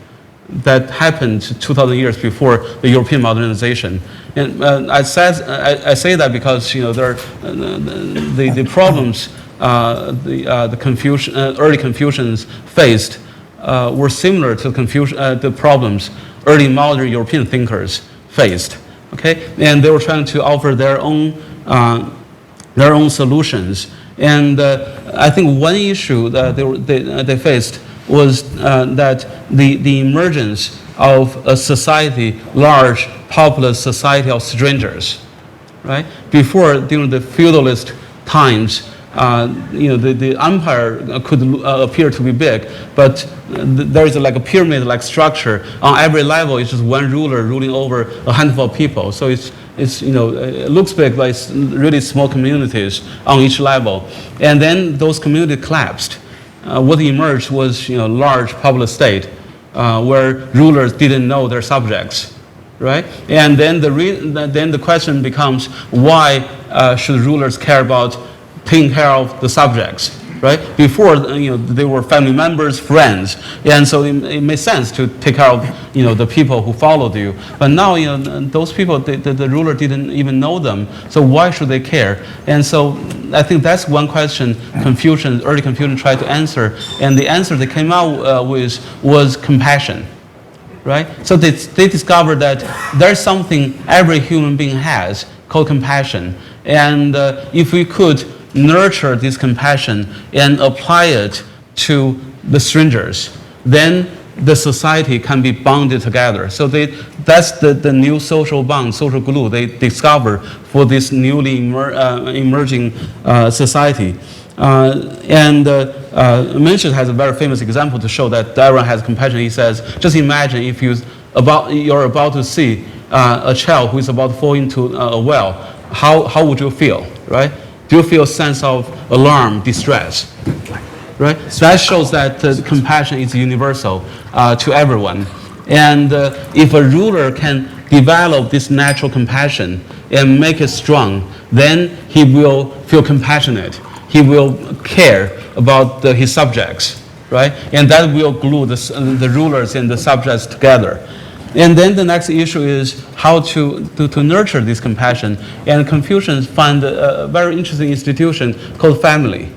D: that happened 2,000 years before the European modernization. And I say that because there the problems the early Confucians faced were similar to the problems early modern European thinkers faced. Okay, and they were trying to offer their own solutions. And I think one issue that they faced was that the emergence of a society, large, populous society of strangers, right? Before, during the feudalist times, the empire could appear to be big, but there is like a pyramid-like structure. On every level, it's just one ruler ruling over a handful of people. So it looks big, but it's really small communities on each level. And then those communities collapsed. What emerged was large populous state where rulers didn't know their subjects, right? And then the question becomes, why should rulers care about taking care of the subjects, right? Before, they were family members, friends, and so it made sense to take care of, the people who followed you. But now, those people, the ruler didn't even know them, so why should they care? And so I think that's one question early Confucian tried to answer, and the answer they came out with was compassion, right? So they discovered that there's something every human being has called compassion, and if we could nurture this compassion and apply it to the strangers, then the society can be bonded together. So that's the new social bond, social glue they discover for this newly emerging society. Mencius has a very famous example to show that everyone has compassion. He says, just imagine if you're about to see a child who is about to fall into a well, how would you feel, right? Do you feel a sense of alarm, distress, right? So that shows that compassion is universal to everyone. And if a ruler can develop this natural compassion and make it strong, then he will feel compassionate. He will care about his subjects, right? And that will glue the rulers and the subjects together. And then the next issue is how to nurture this compassion. And Confucians find a very interesting institution called family.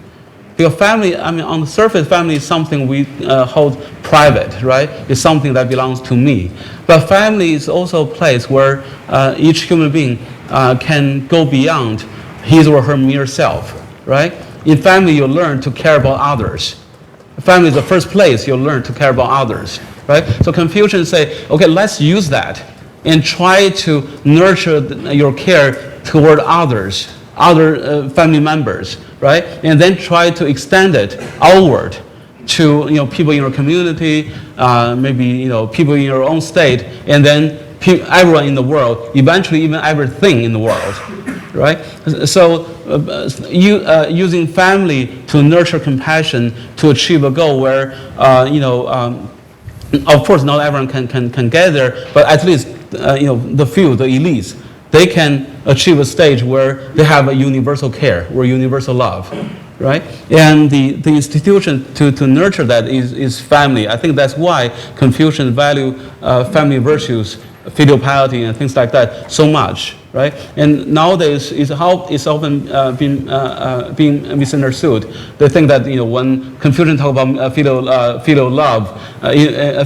D: Because family, on the surface, family is something we hold private, right? It's something that belongs to me. But family is also a place where each human being can go beyond his or her mere self, right? In family, you learn to care about others. Family is the first place you learn to care about others. Right? So Confucians say, okay, let's use that and try to nurture your care toward others, other family members, right? And then try to extend it outward to people in your community, maybe people in your own state, and then everyone in the world, eventually even everything in the world, right? So using family to nurture compassion to achieve a goal where of course, not everyone can get there, but at least the few, the elites, they can achieve a stage where they have a universal care or universal love, right? And the institution to nurture that is family. I think that's why Confucians value family virtues, filial piety, and things like that so much, right? And nowadays, it's often being misunderstood. They think that when Confucians talk about filial love,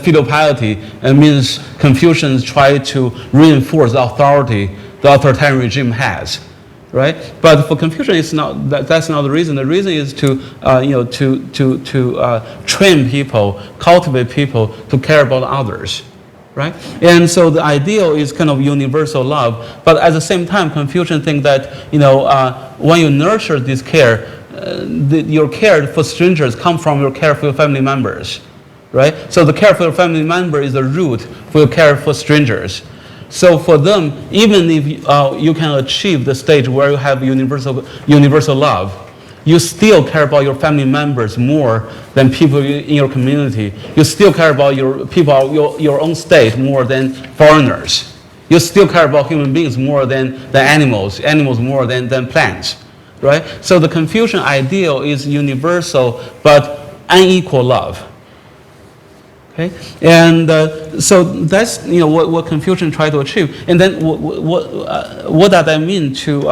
D: filial piety, it means Confucians try to reinforce the authority the authoritarian regime has, right? But for Confucian, it's not that's not the reason. The reason is to train people, cultivate people to care about others. Right? And so the ideal is kind of universal love, but at the same time, Confucians think that when you nurture this care, your care for strangers comes from your care for your family members, right? So the care for your family member is the root for your care for strangers. So for them, even if you can achieve the stage where you have universal love, you still care about your family members more than people in your community. You still care about your people, your own state more than foreigners. You still care about human beings more than animals more than plants, right? So the Confucian ideal is universal but unequal love. Okay, and so that's what Confucian tried to achieve. And then what does that mean to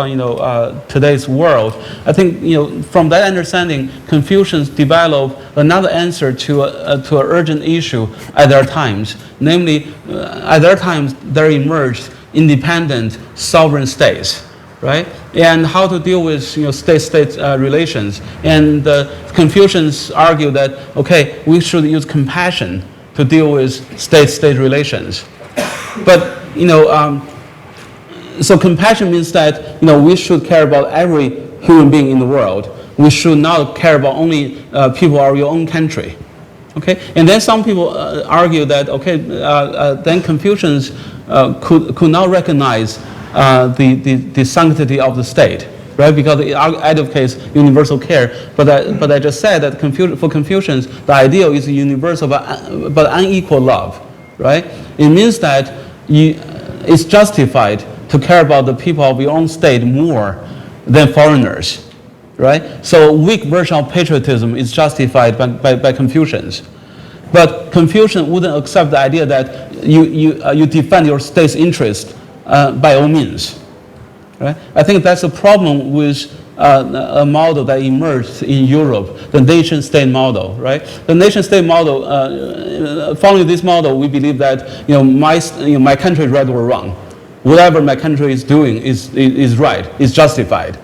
D: today's world? I think from that understanding, Confucians developed another answer to an urgent issue at their times. Namely, at their times there emerged independent sovereign states, right? And how to deal with state-state relations. And Confucians argue that okay, we should use compassion to deal with state-state relations. But so compassion means that we should care about every human being in the world. We should not care about only people of your own country. Okay, and then some people argue that okay, then Confucians could not recognize the sanctity of the state, right? Because it advocates universal care. But I just said that for Confucians, the ideal is universal but unequal love, right? It means that it's justified to care about the people of your own state more than foreigners, right? So a weak version of patriotism is justified by Confucians. But Confucian wouldn't accept the idea that you defend your state's interest by all means. Right? I think that's a problem with a model that emerged in Europe, the nation-state model. Right? The nation-state model, following this model, we believe that my country is right or wrong. Whatever my country is doing is right, is justified.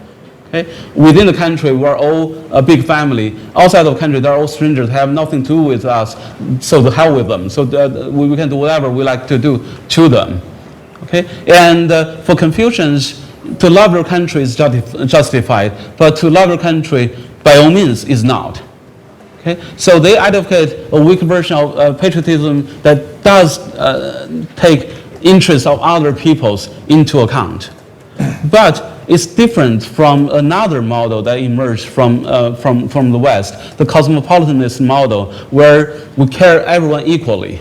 D: Okay? Within the country, we're all a big family. Outside of the country, they're all strangers, have nothing to do with us. So the hell with them. So we can do whatever we like to do to them. Okay? And for Confucians, to love your country is justified, but to love your country by all means is not. Okay? So they advocate a weak version of patriotism that does take interests of other peoples into account. But it's different from another model that emerged from the West, the cosmopolitanist model, where we care everyone equally,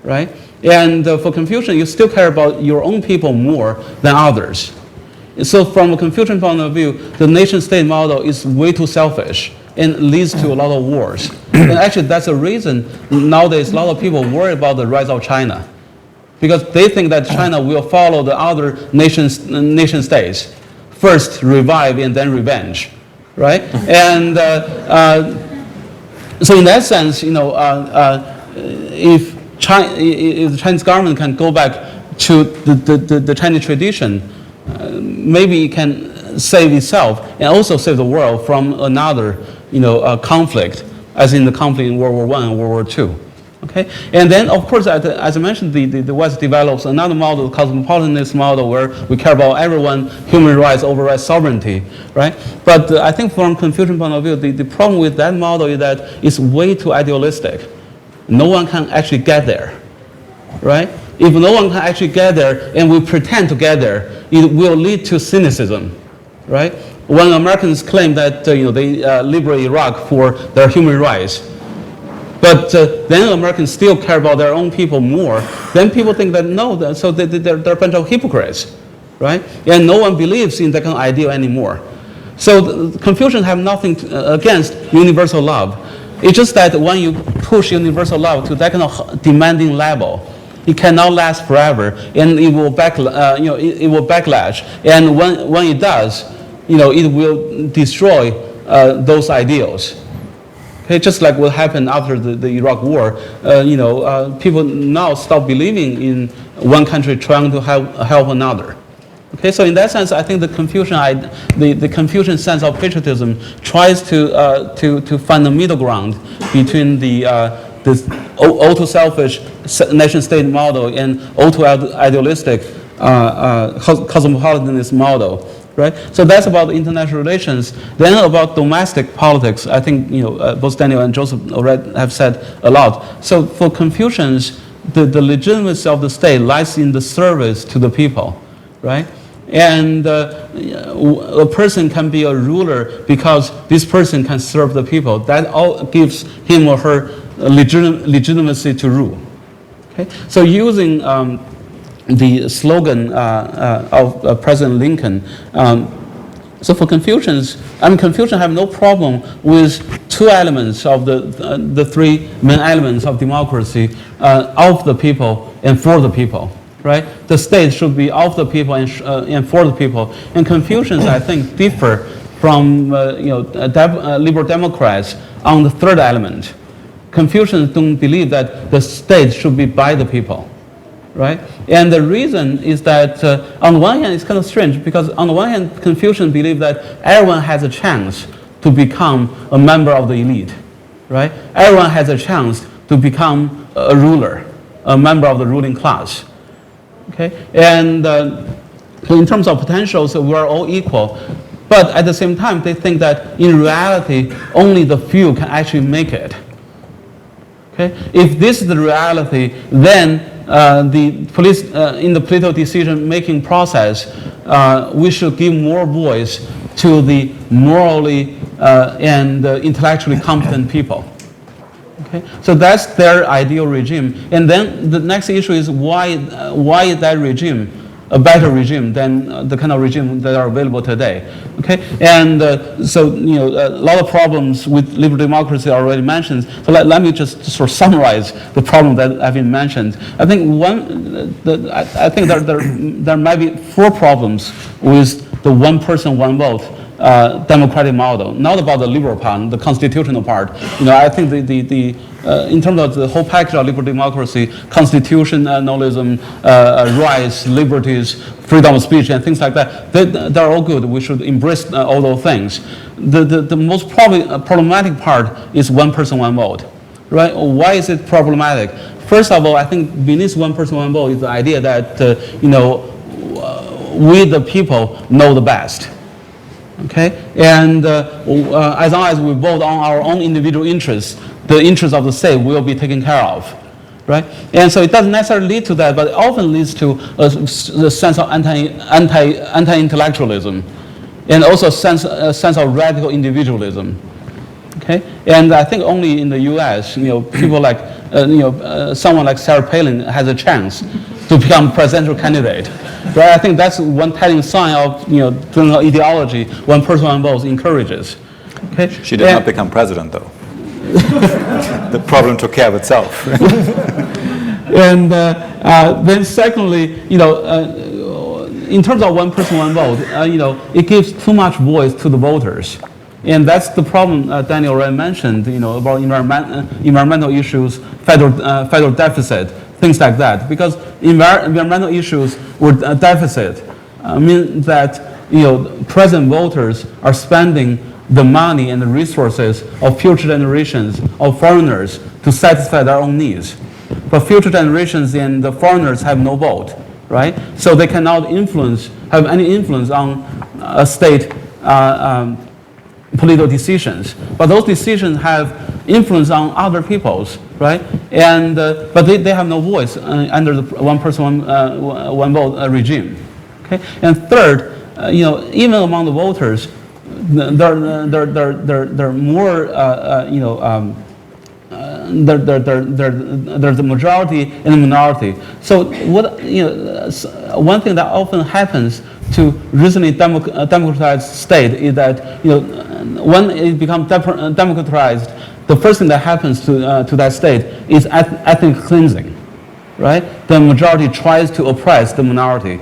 D: right? And for Confucian, you still care about your own people more than others. So from a Confucian point of view, the nation-state model is way too selfish and leads to a lot of wars. And actually, that's a reason nowadays a lot of people worry about the rise of China, because they think that China will follow the other nation-states. First revive and then revenge, right? And so in that sense, if the Chinese government can go back to the Chinese tradition, maybe it can save itself and also save the world from another, conflict, as in the conflict in World War I and World War II. Okay, and then of course, as I mentioned, the West develops another model, the cosmopolitanist model, where we care about everyone, human rights override sovereignty, right? But I think from Confucian point of view, the problem with that model is that it's way too idealistic. No one can actually get there, right? If no one can actually get there, and we pretend to get there, it will lead to cynicism, right? When Americans claim that they liberate Iraq for their human rights, but then Americans still care about their own people more, then people think that no, so they're a bunch of hypocrites, right? And no one believes in that kind of ideal anymore. So Confucians have nothing against universal love. It's just that when you push universal love to that kind of demanding level, it cannot last forever, and it will it will backlash. And when it does, it will destroy those ideals. Okay, just like what happened after the Iraq War, people now stop believing in one country trying to help another. Okay, so in that sense, I think the Confucian sense of patriotism tries to find a middle ground between this all too selfish nation-state model and all too idealistic cosmopolitanist model. Right? So that's about international relations. Then about domestic politics, I think both Daniel and Joseph already have said a lot. So for Confucians, the legitimacy of the state lies in the service to the people, right? And a person can be a ruler because this person can serve the people. That all gives him or her legitimacy to rule. Okay? So using the slogan of President Lincoln, So for Confucians, Confucians have no problem with two elements of the three main elements of democracy, of the people and for the people. Right? The state should be of the people and for the people. And Confucians, I think, differ from liberal Democrats on the third element. Confucians don't believe that the state should be by the people, right? And the reason is that on the one hand, it's kind of strange because on the one hand, Confucians believe that everyone has a chance to become a member of the elite, right? Everyone has a chance to become a ruler, a member of the ruling class. Okay, and in terms of potential, so we're all equal. But at the same time, they think that in reality, only the few can actually make it. Okay, if this is the reality, then in the political decision-making process, we should give more voice to the morally and intellectually competent people. Okay? So that's their ideal regime. And then the next issue is why is that regime a better regime than the kind of regime that are available today? Okay? And so a lot of problems with liberal democracy are already mentioned. So let me just sort of summarize the problem that have been mentioned. I think there might be four problems with the one person, one vote democratic model, not about the liberal part, the constitutional part. I think in terms of the whole package of liberal democracy, constitutionalism, rights, liberties, freedom of speech, and things like that, they're all good. We should embrace all those things. The most problematic part is one person, one vote. Right? Why is it problematic? First of all, I think beneath one person, one vote is the idea that we the people know the best. Okay, and as long as we vote on our own individual interests, the interests of the state will be taken care of, right? And so it doesn't necessarily lead to that, but it often leads to a sense of anti-intellectualism, and also a sense of radical individualism. Okay, and I think only in the U.S., people like someone like Sarah Palin has a chance to become presidential candidate. Right? I think that's one telling sign of ideology one person, one vote encourages. Okay?
A: She did not become president, though. The problem took care of itself.
D: And then secondly, in terms of one person, one vote, it gives too much voice to the voters. And that's the problem Daniel already mentioned, about environmental issues, federal deficit, things like that. Because environmental issues with a deficit mean that present voters are spending the money and the resources of future generations of foreigners to satisfy their own needs. But future generations and the foreigners have no vote, right? So they cannot have any influence on a state political decisions. But those decisions have influence on other people's, right? And but they have no voice under the one person, one vote regime. Okay. And third, even among the voters, they're more there's a majority and a minority. So one thing that often happens to recently democratized state is that when it becomes democratized, the first thing that happens to that state is ethnic cleansing, right? The majority tries to oppress the minority.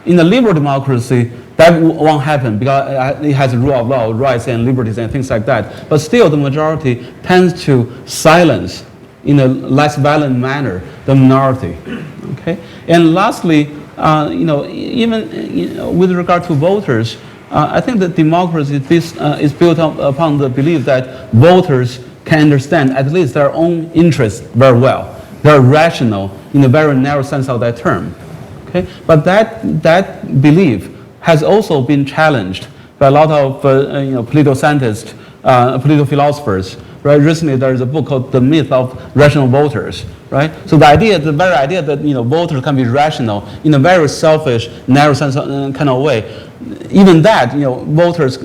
D: In a liberal democracy, that won't happen because it has a rule of law, rights and liberties and things like that. But still, the majority tends to silence, in a less violent manner, the minority. Okay. And lastly, even with regard to voters, I think that democracy is built upon the belief that voters can understand at least their own interests very well. They're rational in a very narrow sense of that term. Okay? But that belief has also been challenged by a lot of political scientists, political philosophers. Right? Recently, there is a book called "The Myth of Rational Voters." Right? So the very idea that voters can be rational in a very selfish, narrow sense kind of way, even that voters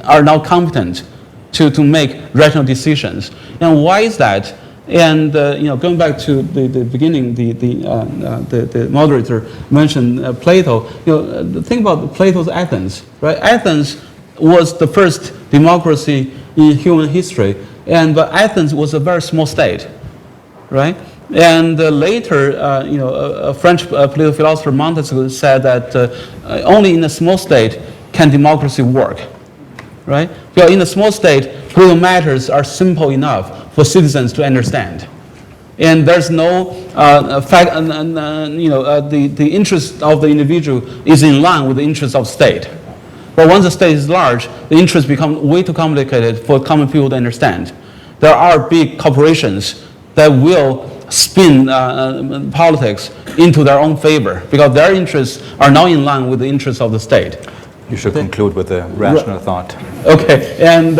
D: are now competent to make rational decisions. And why is that? And going back to the beginning, the moderator mentioned Plato. The thing about Plato's Athens, right? Athens was the first democracy in human history, but Athens was a very small state, right? And later, a French political philosopher Montesquieu said that only in a small state can democracy work, right? Because in a small state, political matters are simple enough for citizens to understand. And there's no the interest of the individual is in line with the interest of state. But once the state is large, the interests become way too complicated for common people to understand. There are big corporations that will spin politics into their own favor because their interests are not in line with the interests of the state.
A: You should conclude with a rational thought.
D: Okay, and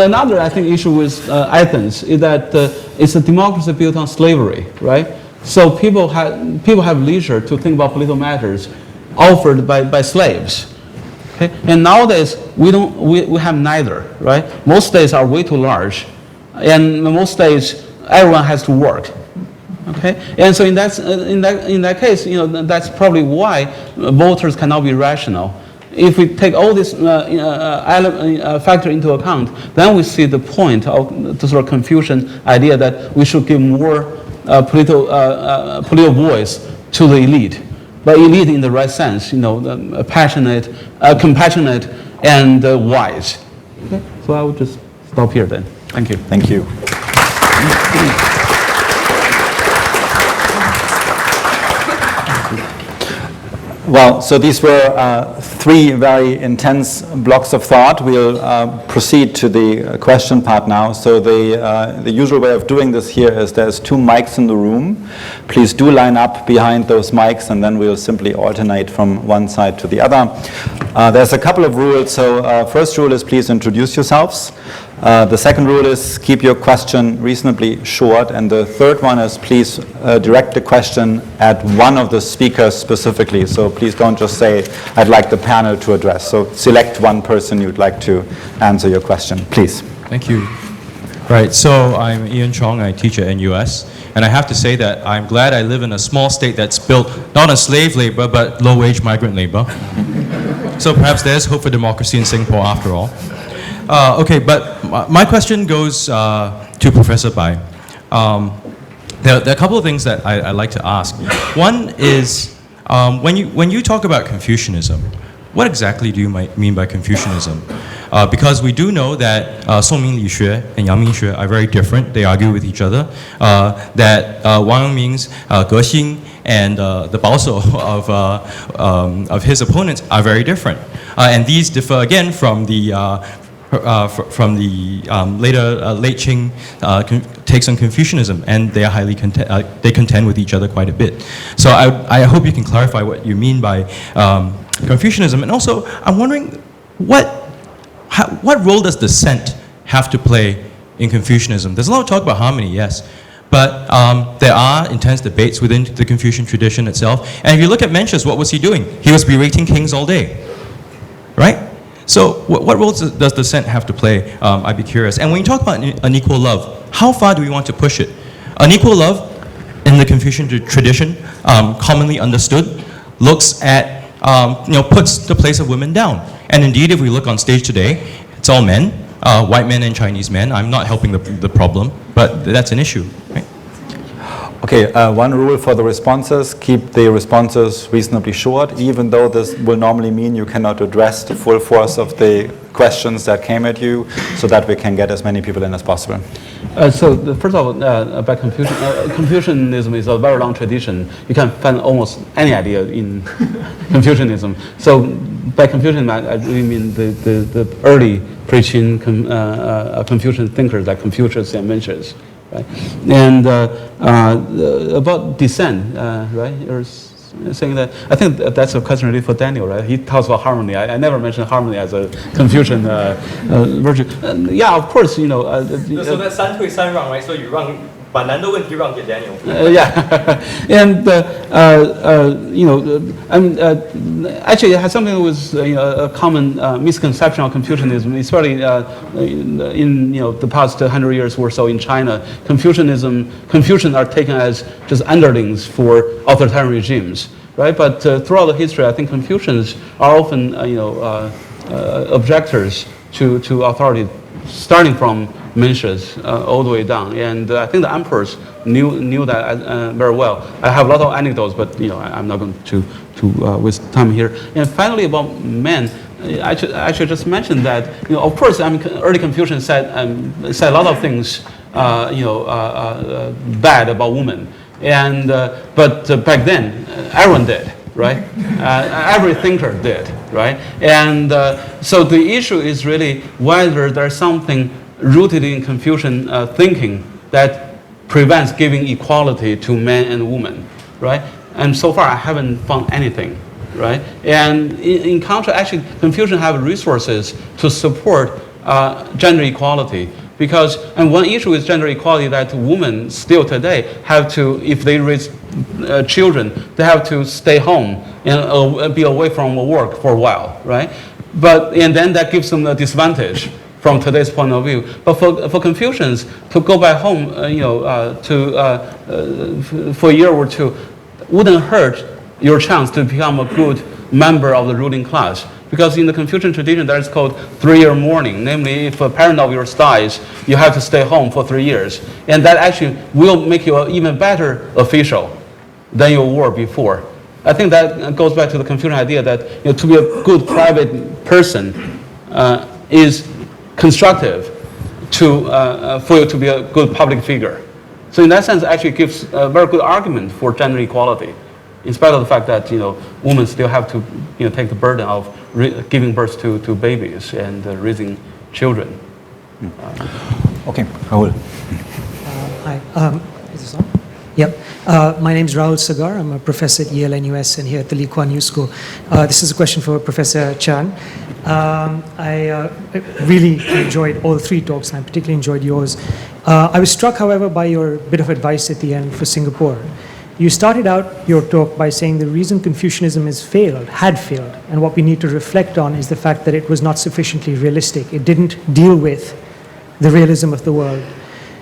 D: another, I think, issue with Athens is that it's a democracy built on slavery, right? So people have leisure to think about political matters offered by slaves. Okay, and nowadays we have neither, right? Most states are way too large, and most states everyone has to work. Okay, and so in that case, that's probably why voters cannot be rational. If we take all this factor into account, then we see the point of the sort of Confucian idea that we should give more political voice to the elite, but elite in the right sense, passionate, compassionate, and wise. Okay, so I would just stop here then. Thank you.
A: Thank you. Well, so these were three very intense blocks of thought. We'll proceed to the question part now. So the usual way of doing this here is there's 2 mics in the room. Please do line up behind those mics, and then we'll simply alternate from one side to the other. There's a couple of rules. So first rule is please introduce yourselves. The second rule is keep your question reasonably short, and the third one is please direct the question at one of the speakers specifically. So please don't just say, I'd like the panel to address. So select one person you'd like to answer your question, please.
E: Thank you. Right, so I'm Ian Chong, I teach at NUS, and I have to say that I'm glad I live in a small state that's built not on slave labor, but low-wage migrant labor. So perhaps there's hope for democracy in Singapore after all. Okay, but my question goes to Professor Bai. There are a couple of things that I'd like to ask. One is, when you talk about Confucianism, what exactly do you mean by Confucianism? Because we do know that Songming Li Xue and Yangming Xue are very different. They argue with each other. That Wang Ming's Gexing and the Baoshou of his opponents are very different. And these differ again from the later late Qing takes on Confucianism, and they are highly they contend with each other quite a bit. So I hope you can clarify what you mean by Confucianism, and also I'm wondering what role does dissent have to play in Confucianism? There's a lot of talk about harmony, yes, but there are intense debates within the Confucian tradition itself. And if you look at Mencius, what was he doing? He was berating kings all day, right? So what role does dissent have to play? I'd be curious. And when you talk about unequal love, how far do we want to push it? Unequal love in the Confucian tradition, commonly understood, looks at, puts the place of women down. And indeed, if we look on stage today, it's all men, white men and Chinese men. I'm not helping the problem, but that's an issue, right?
A: Okay, one rule for the responses, keep the responses reasonably short, even though this will normally mean you cannot address the full force of the questions that came at you, so that we can get as many people in as possible.
D: First of all, about Confucianism is a very long tradition. You can find almost any idea in Confucianism. So by Confucianism, I really mean the early preaching Confucian thinkers like Confucius and Mencius. Right? And about dissent, right? You're saying that. I think that's a question really for Daniel, right? He talks about harmony. I never mentioned harmony as a Confucian virtue. Yeah, of course,
F: so that's 三退三让, right? So you 把难的问题让给 Daniel.
D: Yeah, and actually, it has something with a common misconception of Confucianism, especially in the past 100 years or so in China. Confucians are taken as just underlings for authoritarian regimes, right? But throughout the history, I think Confucians are often objectors to authority, starting from Mencius all the way down. And I think the emperors knew that very well. I have a lot of anecdotes, but I'm not going to waste time here. And finally, about men, I should just mention that of course, early Confucians said a lot of things bad about women, and but back then everyone did. Right? Every thinker did, right? And so the issue is really whether there's something rooted in Confucian thinking that prevents giving equality to men and women, right? And so far I haven't found anything, right? And in contrast, actually, Confucians have resources to support gender equality. Because, and one issue with gender equality that women still today have to, if they raise children, they have to stay home and be away from work for a while, right? And then that gives them a disadvantage from today's point of view. But for Confucians, to go back home, for a year or two, wouldn't hurt your chance to become a good member of the ruling class. Because in the Confucian tradition, that is called 3-year mourning. Namely, if a parent of yours dies, you have to stay home for 3 years. And that actually will make you an even better official than you were before. I think that goes back to the Confucian idea that to be a good private person is constructive for you to be a good public figure. So in that sense, it actually gives a very good argument for gender equality, in spite of the fact that women still have to take the burden of giving birth to babies and raising children.
A: Okay, Rahul.
G: Hi, is this on? Yep. My name is Rahul Sagar. I'm a professor at ELNUS and here at the Lee Kuan Yew School. This is a question for Professor Chan. I really enjoyed all 3 talks, and I particularly enjoyed yours. I was struck, however, by your bit of advice at the end for Singapore. You started out your talk by saying the reason Confucianism had failed, and what we need to reflect on is the fact that it was not sufficiently realistic. It didn't deal with the realism of the world.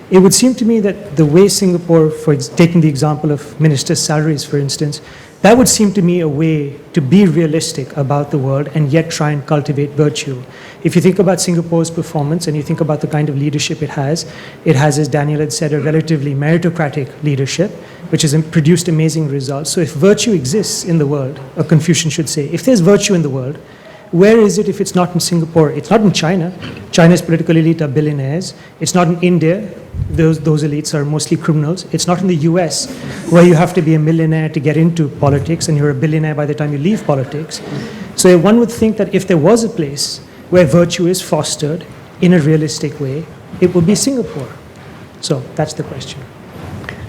G: It would seem to me that the way Singapore, taking the example of ministers' salaries, for instance, that would seem to me a way to be realistic about the world and yet try and cultivate virtue. If you think about Singapore's performance and you think about the kind of leadership it has, as Daniel had said, a relatively meritocratic leadership, which has produced amazing results. So if virtue exists in the world, a Confucian should say, if there's virtue in the world, where is it if it's not in Singapore? It's not in China. China's political elite are billionaires. It's not in India. Those elites are mostly criminals. It's not in the US, where you have to be a millionaire to get into politics, and you're a billionaire by the time you leave politics. So one would think that if there was a place where virtue is fostered in a realistic way, it would be Singapore. So that's the question.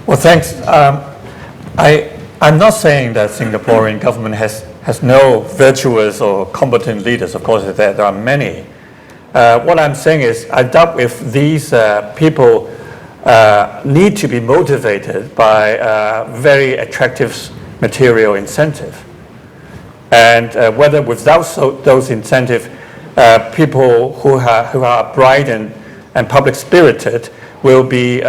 C: Well, thanks. I'm not saying that Singaporean government has no virtuous or competent leaders. Of course, there are many. What I'm saying is, I doubt if these people need to be motivated by very attractive material incentive. And whether without those incentives, people who are bright and public-spirited will be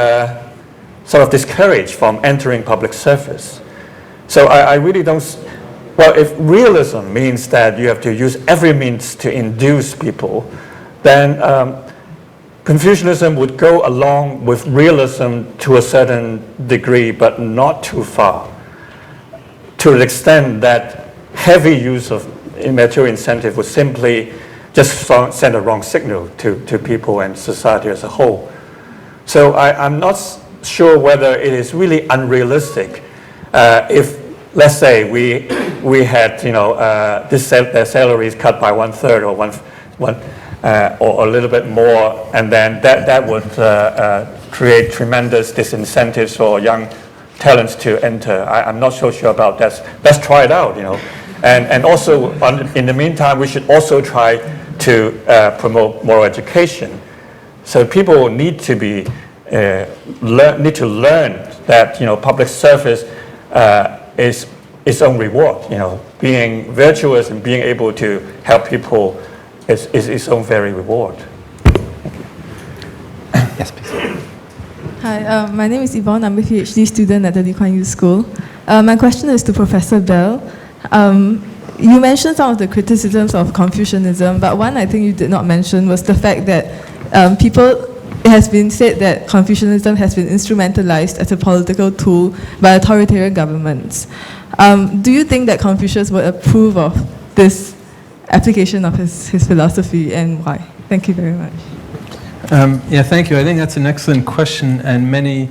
C: sort of discouraged from entering public service. So I really don't. Well, if realism means that you have to use every means to induce people, then Confucianism would go along with realism to a certain degree, but not too far, to the extent that heavy use of material incentive would simply just send a wrong signal to people and society as a whole. So I'm not sure whether it is really unrealistic if, let's say, we had their salaries cut by 1/3 or a little bit more, and then that would create tremendous disincentives for young talents to enter. I'm not so sure about that. Let's try it out, and also in the meantime, we should also try to promote moral education. So people need to learn that public service is its own reward. Being virtuous and being able to help people is its own very reward.
A: Yes, please.
H: Hi, my name is Yvonne. I'm a PhD student at the Lee Kuan Yew School. My question is to Professor Bell. you mentioned some of the criticisms of Confucianism, but one I think you did not mention was the fact that it has been said that Confucianism has been instrumentalized as a political tool by authoritarian governments. Do you think that Confucius would approve of this application of his philosophy, and why? Thank you very much.
B: Yeah, thank you. I think that's an excellent question, and many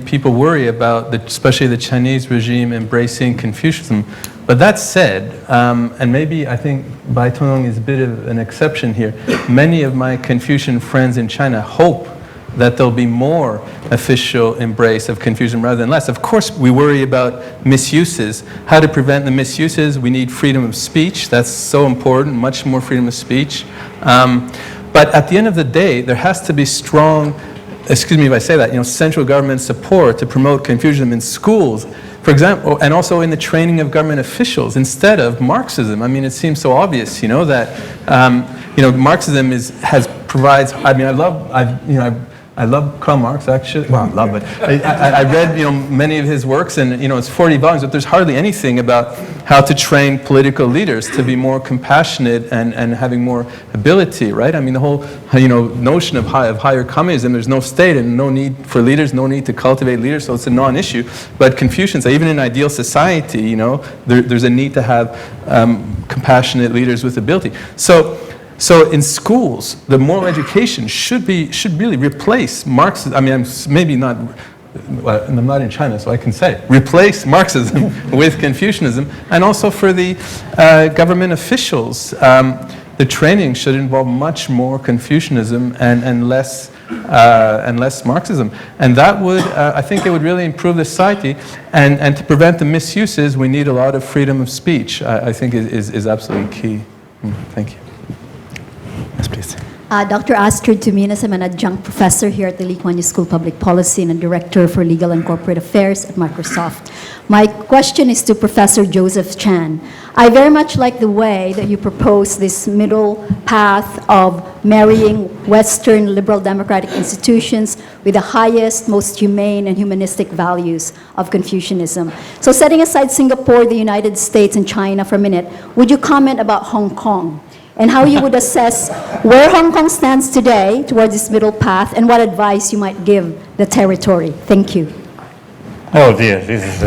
B: people worry about, especially the Chinese regime embracing Confucianism. But that said, and maybe I think Bai Tongdong is a bit of an exception here, many of my Confucian friends in China hope that there'll be more official embrace of Confucianism rather than less. Of course, we worry about misuses. How to prevent the misuses? We need freedom of speech. That's so important, much more freedom of speech. But at the end of the day, there has to be strong, excuse me if I say that, central government support to promote Confucianism in schools, for example, and also in the training of government officials instead of Marxism. I mean, it seems so obvious, that Marxism provides. I mean, I love Karl Marx, actually. Well, I love it. I read, many of his works, and it's 40 volumes, but there's hardly anything about how to train political leaders to be more compassionate and having more ability, right? I mean, the whole, notion of higher communism. There's no state and no need for leaders, no need to cultivate leaders, so it's a non-issue. But Confucians say even in ideal society, there's a need to have compassionate leaders with ability. So in schools, the moral education should really replace Marxism. I mean, I'm not in China, so I can say replace Marxism with Confucianism, and also for the government officials, the training should involve much more Confucianism and less Marxism, and that would, I think, it would really improve the society. And to prevent the misuses, we need a lot of freedom of speech. I think is absolutely key. Thank you. Yes, please.
I: Dr. Astrid Tuminas, I'm an adjunct professor here at the Lee Kuan Yew School of Public Policy and a director for Legal and Corporate Affairs at Microsoft. My question is to Professor Joseph Chan. I very much like the way that you propose this middle path of marrying Western liberal democratic institutions with the highest, most humane and humanistic values of Confucianism. So setting aside Singapore, the United States, and China for a minute, would you comment about Hong Kong? And how you would assess where Hong Kong stands today towards this middle path, and what advice you might give the territory. Thank you.
C: Oh dear, this is...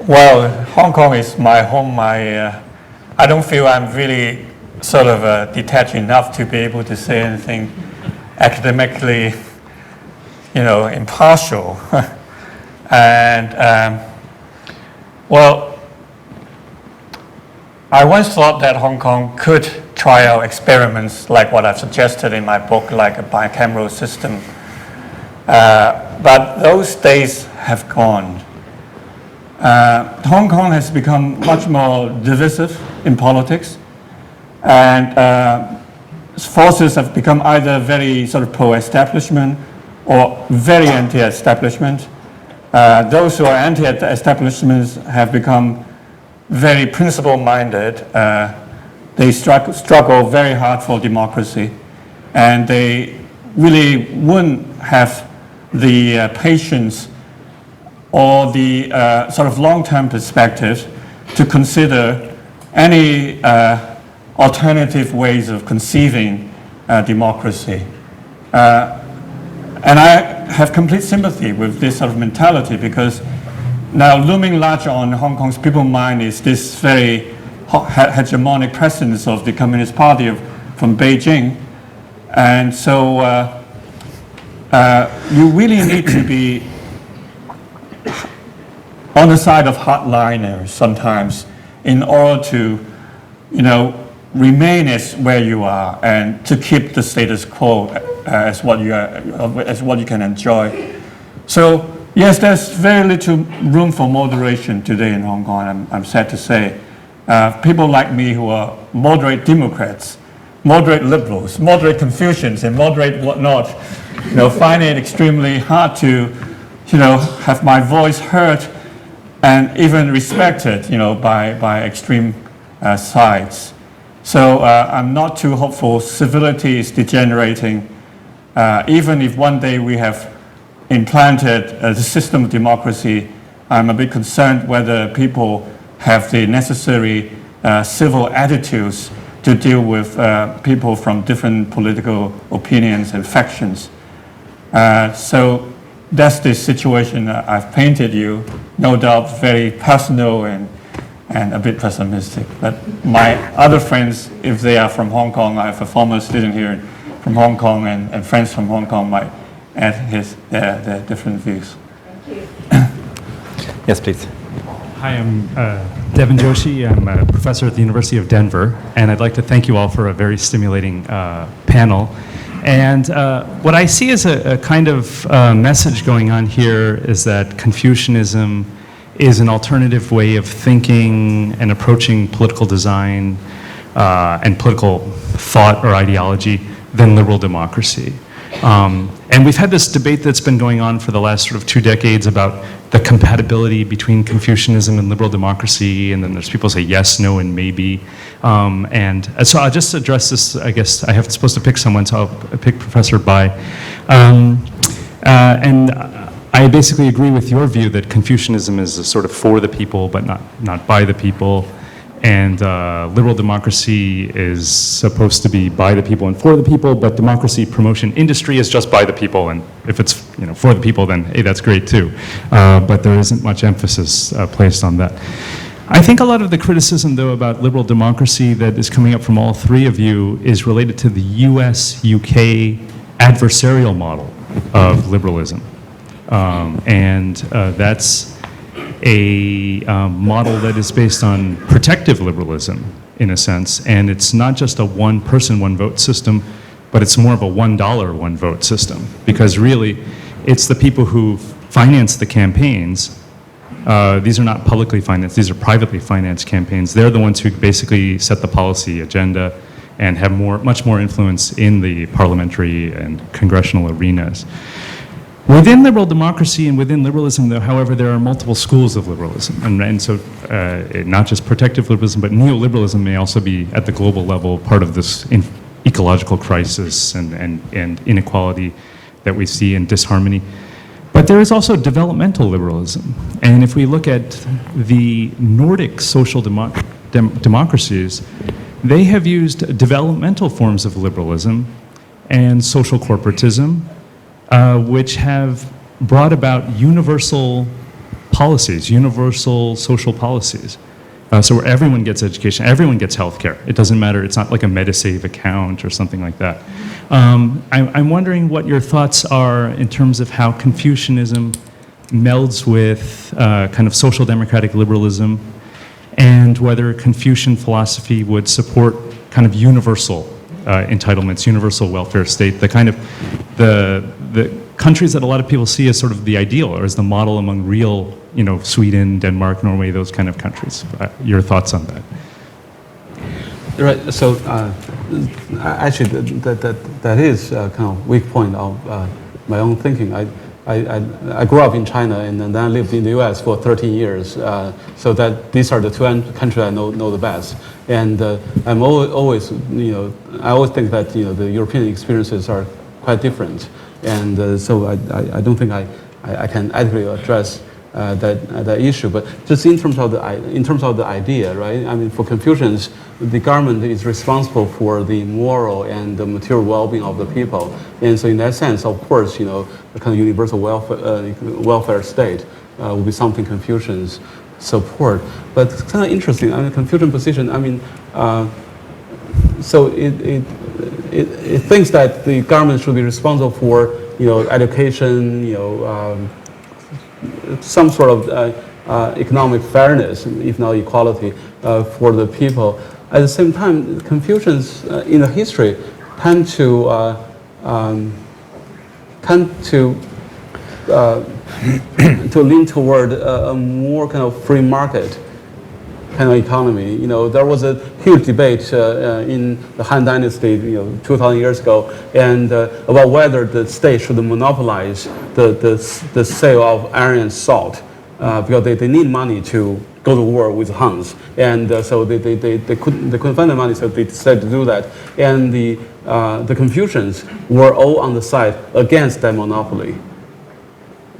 C: Well, Hong Kong is my home. I don't feel I'm really sort of detached enough to be able to say anything academically, impartial. And... well, I once thought that Hong Kong could try out experiments like what I've suggested in my book, like a bicameral system. But those days have gone. Hong Kong has become much more divisive in politics, and forces have become either very sort of pro-establishment or very anti-establishment. Those who are anti-establishments have become very principle-minded. They struggle very hard for democracy, and they really wouldn't have the patience or the sort of long-term perspective to consider any alternative ways of conceiving democracy. And I have complete sympathy with this sort of mentality, because now looming larger on Hong Kong's people's mind is this very hegemonic presence of the Communist Party from Beijing. And so you really need to be on the side of hardliners sometimes in order to, remain as where you are and to keep the status quo as what you can enjoy. So yes, there's very little room for moderation today in Hong Kong. I'm sad to say. People like me who are moderate Democrats, moderate liberals, moderate Confucians, and moderate whatnot, find it extremely hard to, have my voice heard and even respected, by extreme sides. So I'm not too hopeful. Civility is degenerating. Even if one day we have implanted the system of democracy, I'm a bit concerned whether people have the necessary civil attitudes to deal with people from different political opinions and factions. So that's the situation I've painted you, no doubt very personal and a bit pessimistic. But my other friends, if they are from Hong Kong, I have a former student here from Hong Kong, and friends from Hong Kong might add their different views.
I: Thank you.
A: Yes, please.
J: Hi, I'm Devin Joshi. I'm a professor at the University of Denver, and I'd like to thank you all for a very stimulating panel. And what I see as a kind of message going on here is that Confucianism is an alternative way of thinking and approaching political design and political thought or ideology than liberal democracy. And we've had this debate that's been going on for the last sort of 2 decades about the compatibility between Confucianism and liberal democracy, and then there's people who say yes, no, and maybe. And so I'll just address this. I guess I have supposed to pick someone, so I'll pick Professor Bai. And I basically agree with your view that Confucianism is a sort of for the people, but not by the people. And liberal democracy is supposed to be by the people and for the people, but democracy promotion industry is just by the people. And if it's for the people, then hey, that's great too. But there isn't much emphasis placed on that. I think a lot of the criticism, though, about liberal democracy that is coming up from all three of you is related to the US-UK adversarial model of liberalism. And that's a model that is based on protective liberalism, in a sense, and it's not just a one-person, one-vote system, but it's more of a $1, one-vote system, because really, it's the people who finance the campaigns. These are not publicly financed, these are privately financed campaigns. They're the ones who basically set the policy agenda and have much more influence in the parliamentary and congressional arenas. Within liberal democracy and within liberalism, though, however, there are multiple schools of liberalism. And so not just protective liberalism, but neoliberalism may also be, at the global level, part of this ecological crisis and inequality that we see in disharmony. But there is also developmental liberalism. And if we look at the Nordic social democracies, they have used developmental forms of liberalism and social corporatism, which have brought about universal policies, universal social policies. So where everyone gets education, everyone gets healthcare. It doesn't matter, it's not like a MediSave account or something like that. I'm wondering what your thoughts are in terms of how Confucianism melds with kind of social democratic liberalism, and whether Confucian philosophy would support kind of universal entitlements, universal welfare state, the kind of the countries that a lot of people see as sort of the ideal or as the model among real, Sweden, Denmark, Norway, those kind of countries. Your thoughts on that?
D: Right. So actually, that is a kind of weak point of my own thinking. I grew up in China and then I lived in the U.S. for 13 years. So that these are the two countries I know the best. And I'm always I always think that the European experiences are quite different. And so I don't think I can adequately address that issue. But just in terms of the idea, right? I mean, for Confucians, the government is responsible for the moral and the material well-being of the people. And so in that sense, of course, the kind of universal welfare state will be something Confucians support. But it's kind of interesting. I mean, Confucian position. I mean, so it thinks that the government should be responsible for education, some sort of economic fairness, if not equality, for the people. At the same time, Confucians in the history tend to lean toward a more kind of free market kind of economy. There was a huge debate in the Han Dynasty, 2,000 years ago, and about whether the state should monopolize the sale of iron and salt, because they need money to go to war with Huns, and so they couldn't find the money, so they decided to do that. And the Confucians were all on the side against that monopoly.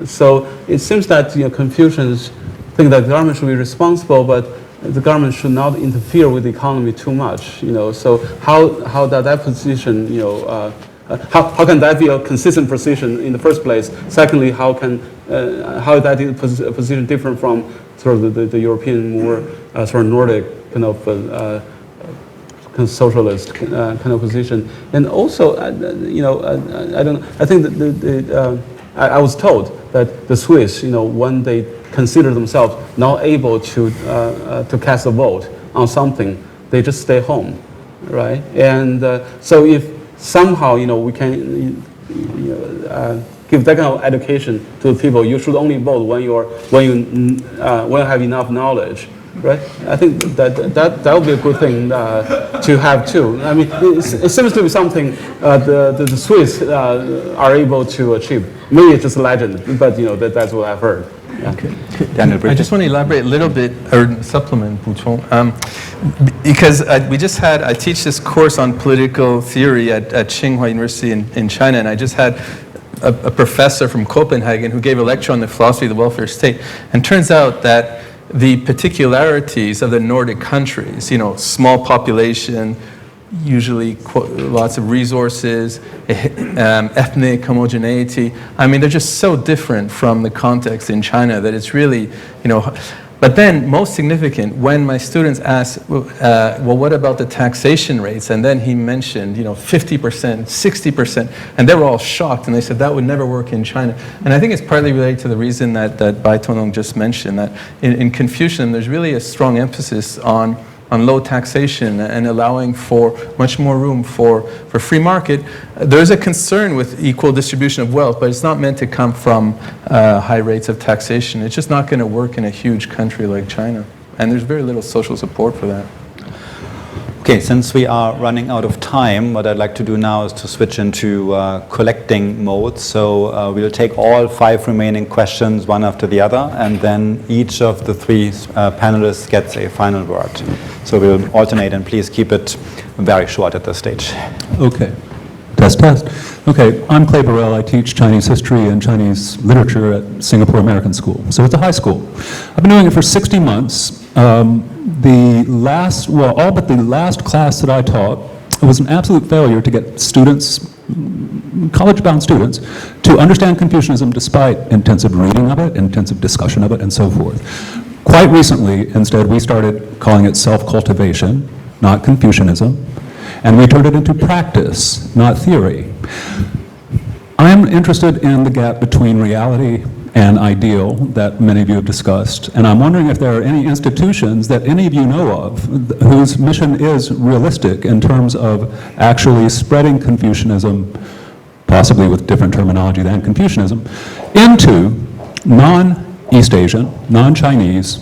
D: So it seems that Confucians think that the government should be responsible, but the government should not interfere with the economy too much. So how does that position, how can that be a consistent position in the first place? Secondly, how is that position different from sort of the European, more sort of Nordic kind of socialist kind of position? And also, I don't. I think that I was told that the Swiss, when they consider themselves not able to cast a vote on something, they just stay home, right? And so if somehow we can give that kind of education to the people, you should only vote when you have enough knowledge, right? I think that would be a good thing to have too. I mean, it seems to be something the Swiss are able to achieve. Maybe it's just a legend, but that's what I've heard. Yeah.
B: Okay. I just want to elaborate a little bit, or supplement, because I teach this course on political theory at Tsinghua University in China, and I just had a professor from Copenhagen who gave a lecture on the philosophy of the welfare state, and turns out that the particularities of the Nordic countries, small population, usually lots of resources, ethnic homogeneity. I mean, they're just so different from the context in China that it's really, But then, most significant, when my students ask, well, what about the taxation rates? And then he mentioned, 50%, 60%, and they were all shocked, and they said that would never work in China. And I think it's partly related to the reason that Bai Tongdong just mentioned, that in Confucianism, there's really a strong emphasis on low taxation and allowing for much more room for free market. There's a concern with equal distribution of wealth, but it's not meant to come from high rates of taxation. It's just not going to work in a huge country like China. And there's very little social support for that.
A: Okay, since we are running out of time, what I'd like to do now is to switch into collecting mode. So we'll take all 5 remaining questions one after the other, and then each of the 3 panelists gets a final word. So we'll alternate, and please keep it very short at this stage.
K: Okay. Test. Okay, I'm Clay Burrell. I teach Chinese history and Chinese literature at Singapore American School. So it's a high school. I've been doing it for 60 months. All but the last class that I taught, it was an absolute failure to get students, college-bound students, to understand Confucianism despite intensive reading of it, intensive discussion of it, and so forth. Quite recently, instead, we started calling it self-cultivation, not Confucianism, and we turned it into practice, not theory. I'm interested in the gap between reality and ideal that many of you have discussed, and I'm wondering if there are any institutions that any of you know of whose mission is realistic in terms of actually spreading Confucianism, possibly with different terminology than Confucianism, into non-East Asian, non-Chinese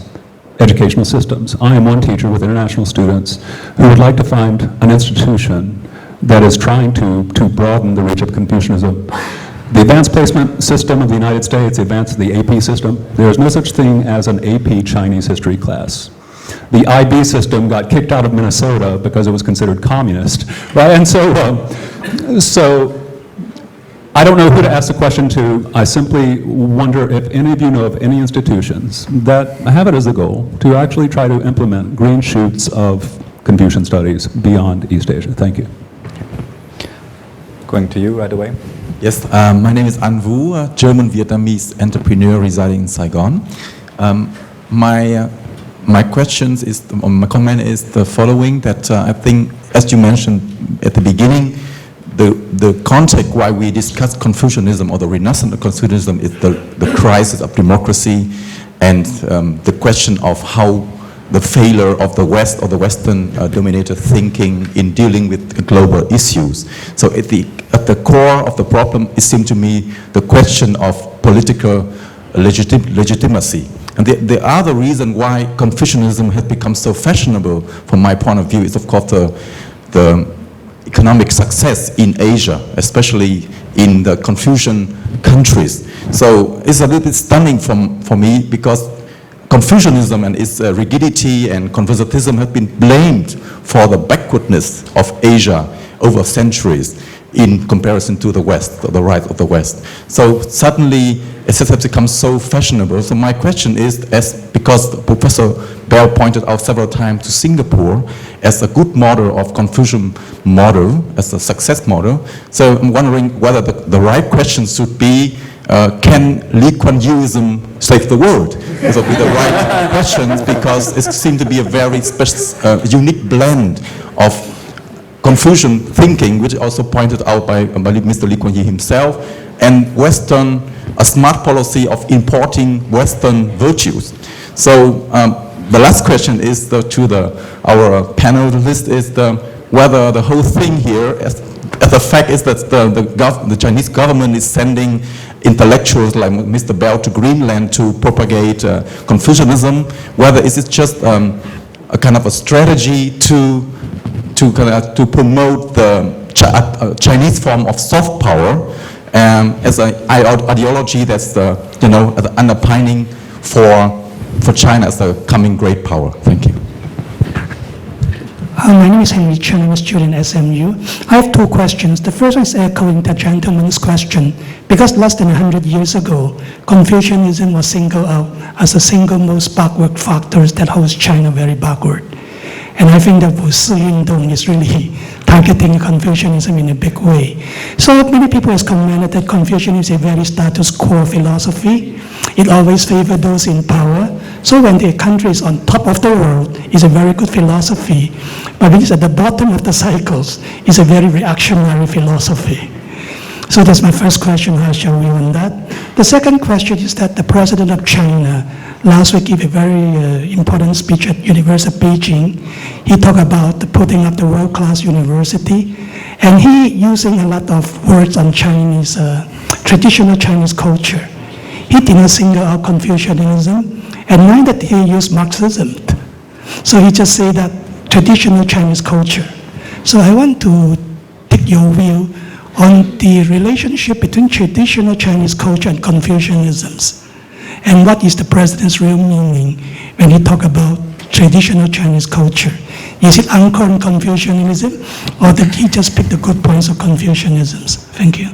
K: educational systems. I am one teacher with international students who would like to find an institution that is trying to broaden the reach of Confucianism. The advanced placement system of the United States, the AP system, there is no such thing as an AP Chinese history class. The IB system got kicked out of Minnesota because it was considered communist, right? And so I don't know who to ask the question to. I simply wonder if any of you know of any institutions that have it as a goal to actually try to implement green shoots of Confucian studies beyond East Asia. Thank you.
A: Going to you right away.
L: Yes, my name is An Vu, a German-Vietnamese entrepreneur residing in Saigon. My questions is, my comment is the following, that I think, as you mentioned at the beginning, the context why we discuss Confucianism or the renaissance of Confucianism is the crisis of democracy and the question of how the failure of the West or the Western dominated thinking in dealing with global issues. So at the core of the problem, it seemed to me the question of political legitimacy. And the other reason why Confucianism has become so fashionable, from my point of view, is of course the economic success in Asia, especially in the Confucian countries. So it's a little bit stunning for me, because Confucianism and its rigidity and conservatism have been blamed for the backwardness of Asia over centuries. in comparison to the West, or the rise of the West. So suddenly it has become so fashionable. So my question is, because Professor Bell pointed out several times to Singapore as a good model of Confucian model, as a success model. So I'm wondering whether the right question should be, can Lee Kuan Yewism save the world? This would be the right questions, because it seems to be a very unique blend of Confucian thinking, which also pointed out by Mr. Lee Kuan Yew himself, and Western, a smart policy of importing Western virtues. So the last question is our panelist is whether the whole thing here, as the fact is that the Chinese government is sending intellectuals like Mr. Bell to Greenland to propagate Confucianism, whether is it just a kind of a strategy to promote the Chinese form of soft power as an ideology that's the underpinning for China as a coming great power. Thank you.
M: My name is Henry Chen. I'm a student at SMU. I have two questions. The first one is echoing that gentleman's question. Because less than 100 years ago, Confucianism was singled out as the single most backward factors that holds China very backward. And I think that Wu Si Yundong is really targeting Confucianism in a big way. So many people have commented that Confucianism is a very status quo philosophy. It always favors those in power. So when the country is on top of the world, it's a very good philosophy. But when it's at the bottom of the cycles, it's a very reactionary philosophy. So that's my first question, how shall we on that? The second question is that the president of China last week gave a very important speech at University of Beijing. He talked about putting up the world-class university, and he using a lot of words on Chinese, traditional Chinese culture. He did not single out Confucianism, and neither did he use Marxism. So he just said that traditional Chinese culture. So I want to take your view on the relationship between traditional Chinese culture and Confucianism. And what is the president's real meaning when he talk about traditional Chinese culture? Is it anchored in Confucianism, or did he just pick the good points of Confucianism? Thank you.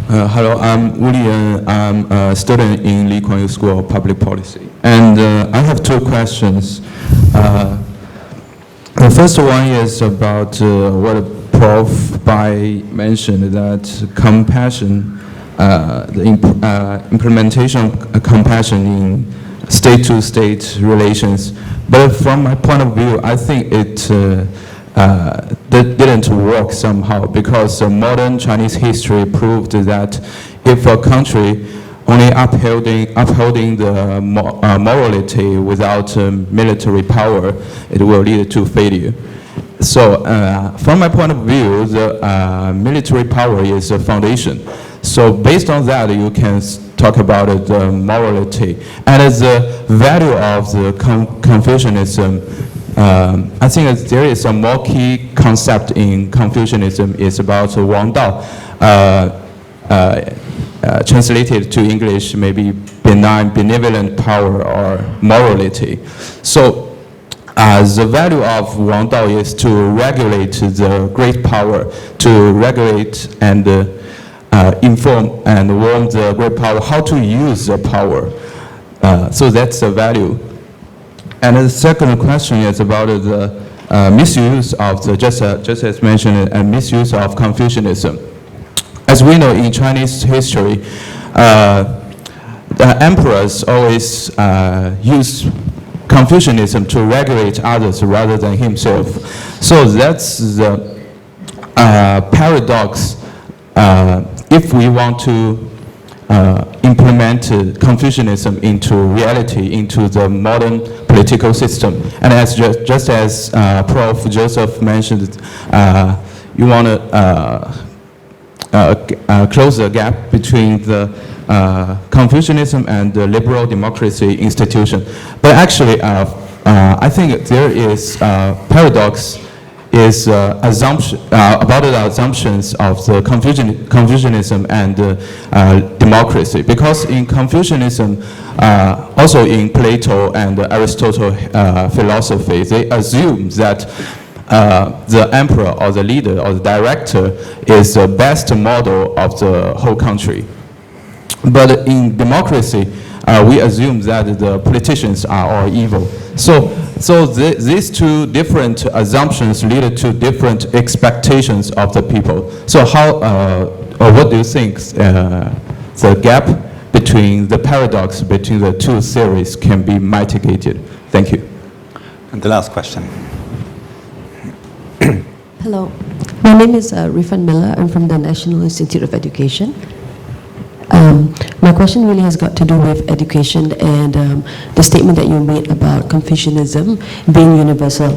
N: Hello, I'm William. I'm a student in Lee Kuan Yew School of Public Policy. And I have two questions. The first one is about what Prof. Bai mentioned, that compassion, the implementation of compassion in state-to-state relations. But from my point of view, I think it that didn't work somehow, because modern Chinese history proved that if a country only upholding the morality without military power, it will lead to failure. So from my point of view, the military power is a foundation. So based on that, you can talk about the morality. And the value of the Confucianism, I think there is a more key concept in Confucianism is about Wang Dao. Translated to English, maybe benign, benevolent power or morality. So the value of Wang Dao is to regulate the great power, to regulate and inform and warn the great power how to use the power. So that's the value. And the second question is about the misuse of the, just as mentioned, misuse of Confucianism. As we know in Chinese history, the emperors always use Confucianism to regulate others rather than himself. So that's the paradox. If we want to implement Confucianism into reality, into the modern political system, and as just as Prof. Joseph mentioned, you want to close the gap between the Confucianism and the liberal democracy institution. But actually, I think there is paradox is assumption about the assumptions of the Confucianism and democracy. Because in Confucianism, also in Plato and Aristotle philosophy, they assume that the emperor or the leader or the director is the best model of the whole country. But in democracy, we assume that the politicians are all evil. So these two different assumptions lead to different expectations of the people. So what do you think the gap between the paradox between the two theories can be mitigated? Thank you.
A: And the last question.
O: Hello, my name is Rifan Miller. I'm from the National Institute of Education. My question really has got to do with education and the statement that you made about Confucianism being universal.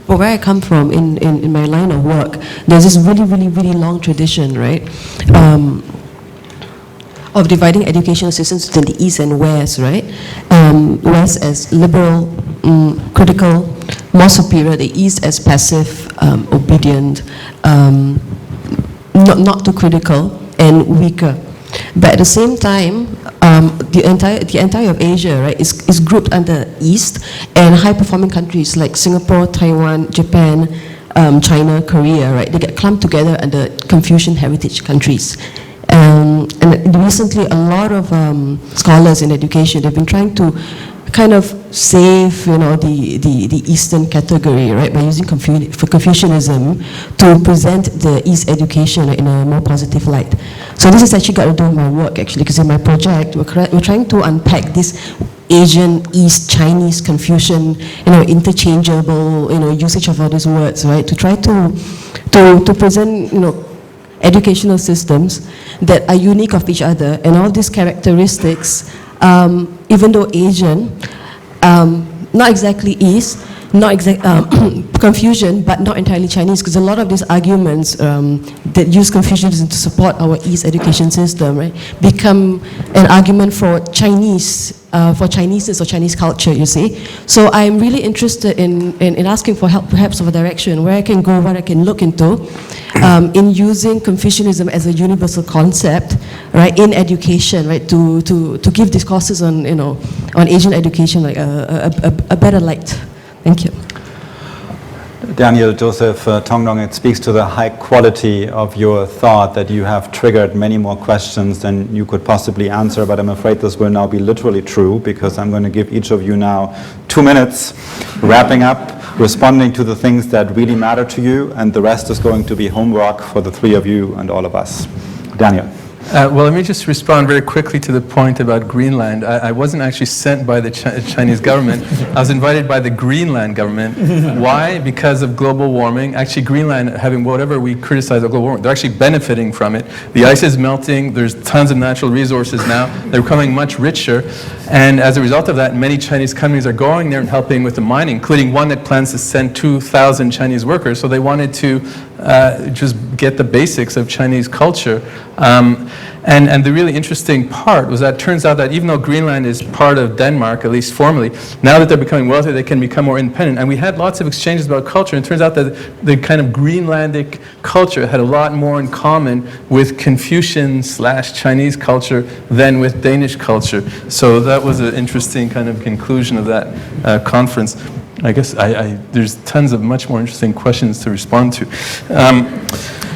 O: Where I come from in my line of work, there's this really long tradition, right, of dividing educational systems between the East and West, right? West as liberal, critical, more superior, the East as passive, obedient, not too critical, and weaker. But at the same time, the entire of Asia, right, is grouped under East, and high-performing countries like Singapore, Taiwan, Japan, China, Korea, right, they get clumped together under Confucian heritage countries. And recently, a lot of scholars in education have been trying to kind of save, the Eastern category, right, by using Confucianism to present the East education in a more positive light. So this has actually got to do with my work, actually, because in my project, we're trying to unpack this Asian, East, Chinese, Confucian, interchangeable, usage of all these words, right, to try to present, educational systems that are unique of each other, and all these characteristics, even though Asian, not exactly East, not Confucian, but not entirely Chinese, because a lot of these arguments that use Confucianism to support our East education system, right, become an argument for Chinese, for Chineseness or Chinese culture, you see. So I'm really interested in asking for help, perhaps of a direction, where I can go, what I can look into, in using Confucianism as a universal concept, right, in education, right, to give these courses on, on Asian education, like a better light. Thank you.
A: Daniel Joseph Tongdong, it speaks to the high quality of your thought that you have triggered many more questions than you could possibly answer, but I'm afraid this will now be literally true, because I'm going to give each of you now 2 minutes, wrapping up, responding to the things that really matter to you, and the rest is going to be homework for the three of you and all of us. Daniel.
B: Well, let me just respond very quickly to the point about Greenland. I wasn't actually sent by the Chinese government. I was invited by the Greenland government. Why? Because of global warming. Actually, Greenland, having whatever we criticize of global warming, they're actually benefiting from it. The ice is melting. There's tons of natural resources now. They're becoming much richer. And as a result of that, many Chinese companies are going there and helping with the mining, including one that plans to send 2,000 Chinese workers. So they wanted to just get the basics of Chinese culture. And the really interesting part was that it turns out that even though Greenland is part of Denmark, at least formally, now that they're becoming wealthy, they can become more independent. And we had lots of exchanges about culture, and it turns out that the kind of Greenlandic culture had a lot more in common with Confucian/Chinese culture than with Danish culture. So that was an interesting kind of conclusion of that conference. I guess there's tons of much more interesting questions to respond to.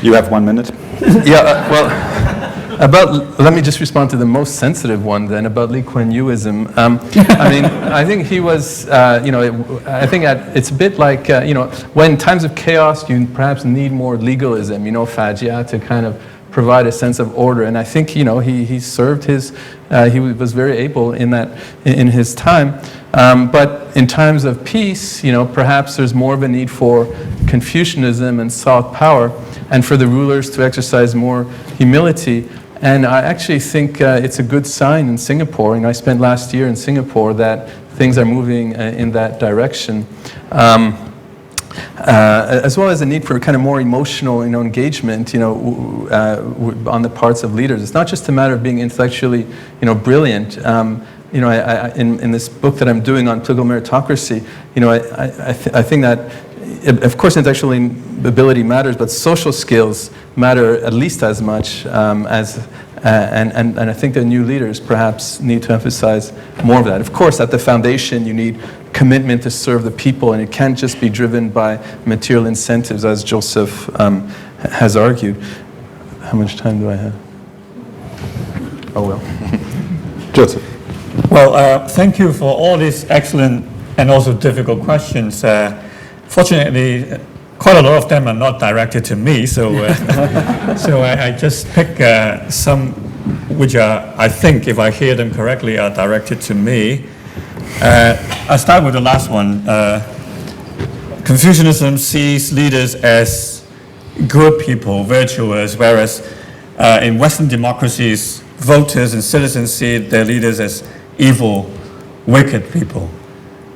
A: You have 1 minute.
B: Yeah, let me just respond to the most sensitive one then, about Lee Kuan Yewism. I mean, I think he was, I think it's a bit like, when times of chaos, you perhaps need more legalism, fajia, to kind of provide a sense of order. And I think, he served his, he was very able in his time. But in times of peace, perhaps there's more of a need for Confucianism and soft power, and for the rulers to exercise more humility. And I actually think it's a good sign in Singapore, and I spent last year in Singapore, that things are moving in that direction. As well as a need for kind of more emotional, engagement, on the parts of leaders. It's not just a matter of being intellectually, brilliant. In this book that I'm doing on political meritocracy, I think that, of course, intellectual ability matters, but social skills matter at least as much as And I think the new leaders perhaps need to emphasize more of that. Of course, at the foundation, you need commitment to serve the people, and it can't just be driven by material incentives, as Joseph has argued. How much time do I have? Oh, well. Joseph.
C: Well, thank you for all these excellent and also difficult questions. Fortunately, quite a lot of them are not directed to me, so so I just pick some which are, I think, if I hear them correctly, are directed to me. I'll start with the last one. Confucianism sees leaders as good people, virtuous, whereas in Western democracies, voters and citizens see their leaders as evil, wicked people.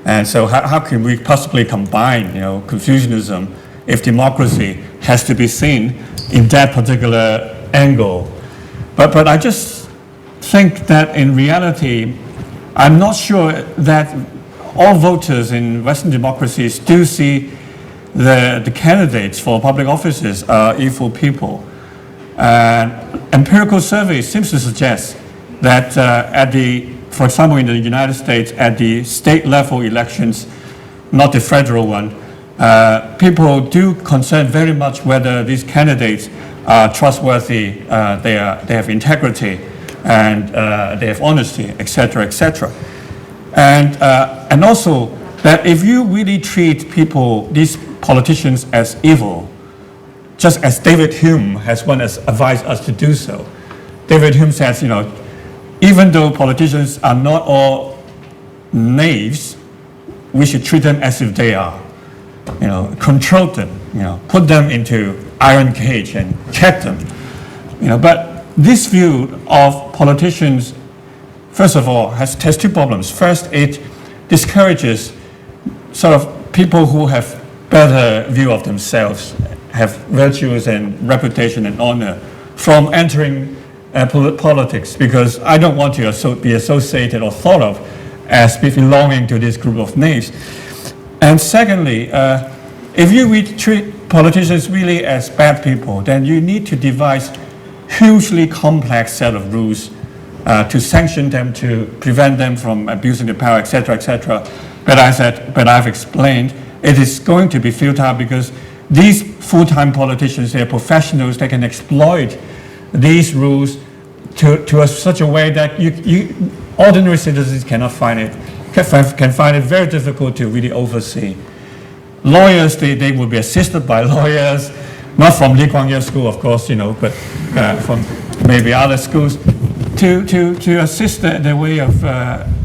C: And so how can we possibly combine, Confucianism if democracy has to be seen in that particular angle? But I just think that in reality, I'm not sure that all voters in Western democracies do see the candidates for public offices are evil people. Empirical survey seems to suggest that for example, in the United States, at the state level elections, not the federal one, people do concern very much whether these candidates are trustworthy, they have integrity, and they have honesty, etc., etc. And also that if you really treat these politicians as evil, just as David Hume has once advised us to do so. David Hume says, even though politicians are not all knaves, we should treat them as if they are. Control them, put them into iron cage and check them. But this view of politicians, first of all, has two problems. First, it discourages sort of people who have better view of themselves, have virtues and reputation and honor, from entering politics, because I don't want to be associated or thought of as belonging to this group of knaves. And secondly, if you treat politicians really as bad people, then you need to devise hugely complex set of rules to sanction them, to prevent them from abusing the power, etc., etc. But I've explained, it is going to be futile because these full-time politicians, they are professionals, they can exploit these rules to such a way that ordinary citizens cannot find it, can find it very difficult to really oversee. Lawyers, they will be assisted by lawyers, not from Lee Kuan Yew School, of course, but from maybe other schools, to assist their way of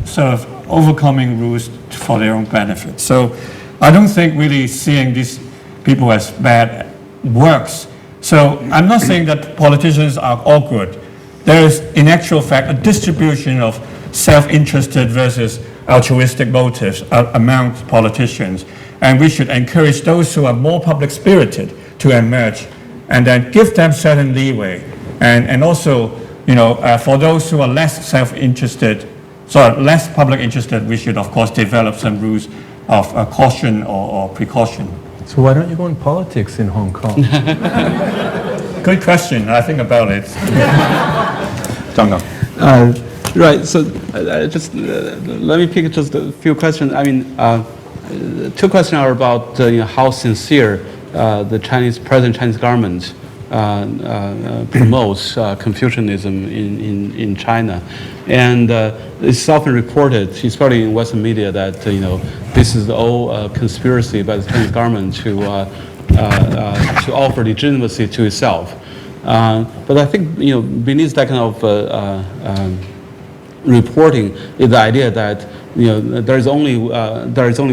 C: sort of overcoming rules for their own benefit. So I don't think really seeing these people as bad works. So I'm not saying that politicians are all good. There is, in actual fact, a distribution of self-interested versus altruistic motives among politicians. And we should encourage those who are more public-spirited to emerge and then give them certain leeway. And also, for those who are less self-interested, less public-interested, we should, of course, develop some rules of caution or precaution.
B: So why don't you go in politics in Hong Kong?
C: Good question. I think about it.
A: Tongdong.
D: Right. So just let me pick just a few questions. I mean, two questions are about how sincere the present Chinese government promotes Confucianism in China, and it's often reported, especially in Western media, that this is all conspiracy by the Chinese government to offer legitimacy to itself. But I think beneath that kind of reporting is the idea that there is only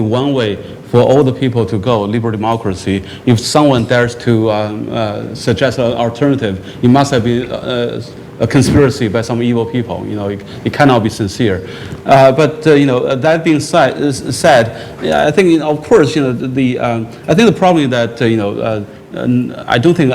D: one way for all the people to go, liberal democracy. If someone dares to suggest an alternative, it must have been a conspiracy by some evil people. It cannot be sincere. But that being said, I think of course I think the problem is that I don't think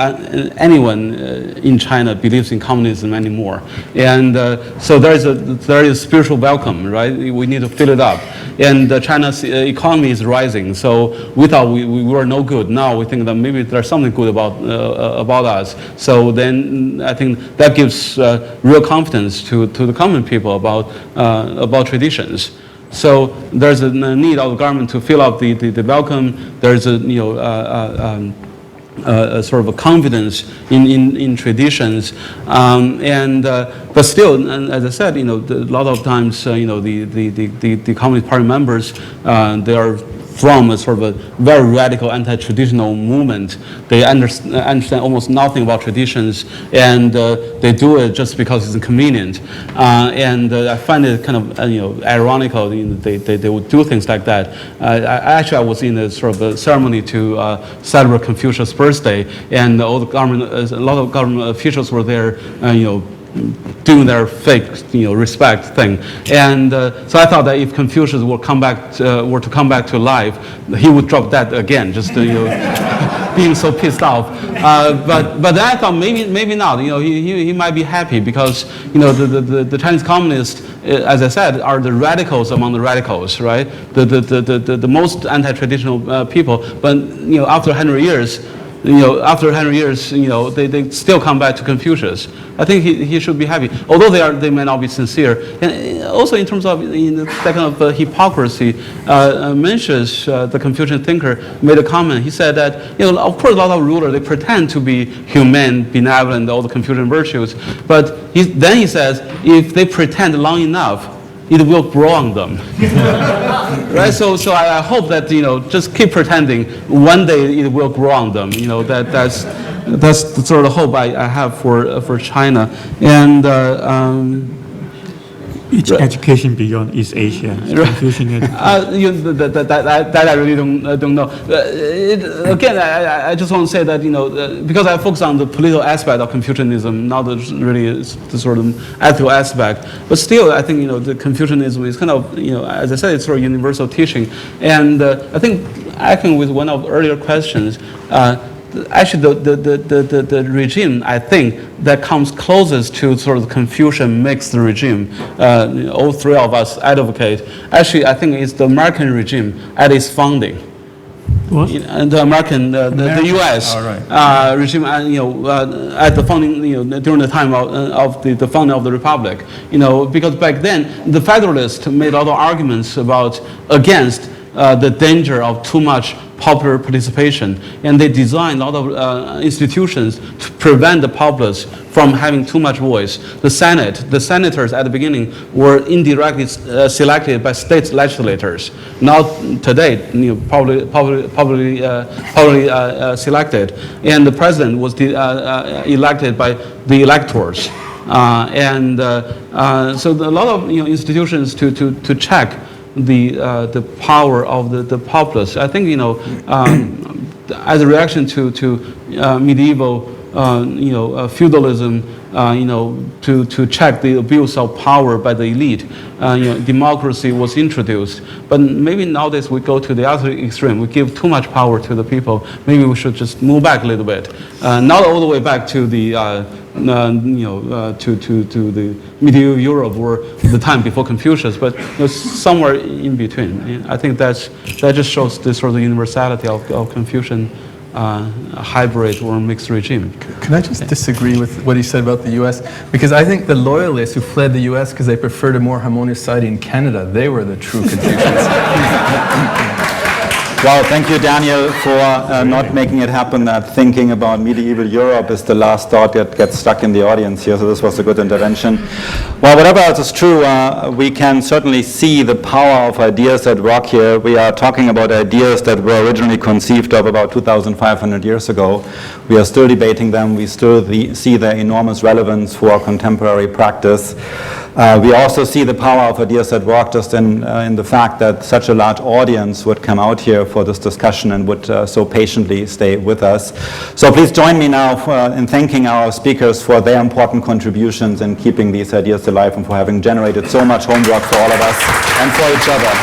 D: anyone in China believes in communism anymore, and so there is a spiritual welcome, right? We need to fill it up, and China's economy is rising. So we thought we were no good. Now we think that maybe there's something good about us. So then I think that gives real confidence to the common people about traditions. So there's a need of the government to fill up the welcome. There's a sort of a confidence in traditions, but still, as I said, a lot of times, the Communist Party members, they are from a sort of a very radical anti-traditional movement. They understand almost nothing about traditions, and they do it just because it's convenient. And I find it kind of ironical. They would do things like that. I was in a sort of a ceremony to celebrate Confucius' birthday, and all the government, a lot of government officials were there, doing their fake, respect thing, and so I thought that if Confucius were to come back to life, he would drop that again, just being so pissed off. But then I thought maybe not. He might be happy because the Chinese communists, as I said, are the radicals among the radicals, right? The most anti-traditional people. But after 100 years. After 100 years, they still come back to Confucius. I think he should be happy, although they may not be sincere. And also in terms of that kind of hypocrisy, Mencius, the Confucian thinker, made a comment. He said that of course a lot of rulers, they pretend to be humane, benevolent, all the Confucian virtues, but then he says if they pretend long enough, it will grow on them. Right? So I hope that just keep pretending. One day it will grow on them. That's the sort of hope I have for China. And
P: It's education beyond East Asia. Confucian education.
D: That I really don't know. Again, I just want to say that because I focus on the political aspect of Confucianism, not really the sort of ethical aspect. But still, I think the Confucianism is kind of as I said, it's sort of universal teaching. And I think acting with one of the earlier questions. Actually, the regime, I think, that comes closest to sort of Confucian mixed regime, all three of us advocate. Actually, I think it's the American regime at its founding.
P: What?
D: The American, the U.S. Regime, at the founding, during the time of the founding of the Republic, because back then the Federalists made a lot of arguments against the danger of too much popular participation, and they designed a lot of institutions to prevent the populace from having too much voice. The senators at the beginning were indirectly selected by state legislators. Now today, probably selected, and the president was elected by the electors, and so a lot of institutions to check the power of the populace. I think as a reaction to medieval feudalism, to check the abuse of power by the elite, democracy was introduced. But maybe nowadays we go to the other extreme. We give too much power to the people. Maybe we should just move back a little bit, not all the way back to the to the medieval Europe or the time before Confucius, but somewhere in between. I think that just shows the sort of universality of Confucian hybrid or mixed regime.
B: Can I just disagree with what he said about the U.S.? Because I think the loyalists who fled the U.S. because they preferred a more harmonious society in Canada, they were the true Confucians.
A: Well, thank you, Daniel, for not making it happen that thinking about medieval Europe is the last thought that gets stuck in the audience here, so this was a good intervention. Well, whatever else is true, we can certainly see the power of ideas at work here. We are talking about ideas that were originally conceived of about 2,500 years ago. We are still debating them. We still see their enormous relevance for contemporary practice. We also see the power of ideas at work just in the fact that such a large audience would come out here for this discussion and would so patiently stay with us. So please join me now in thanking our speakers for their important contributions in keeping these ideas alive and for having generated so much homework for all of us and for each other.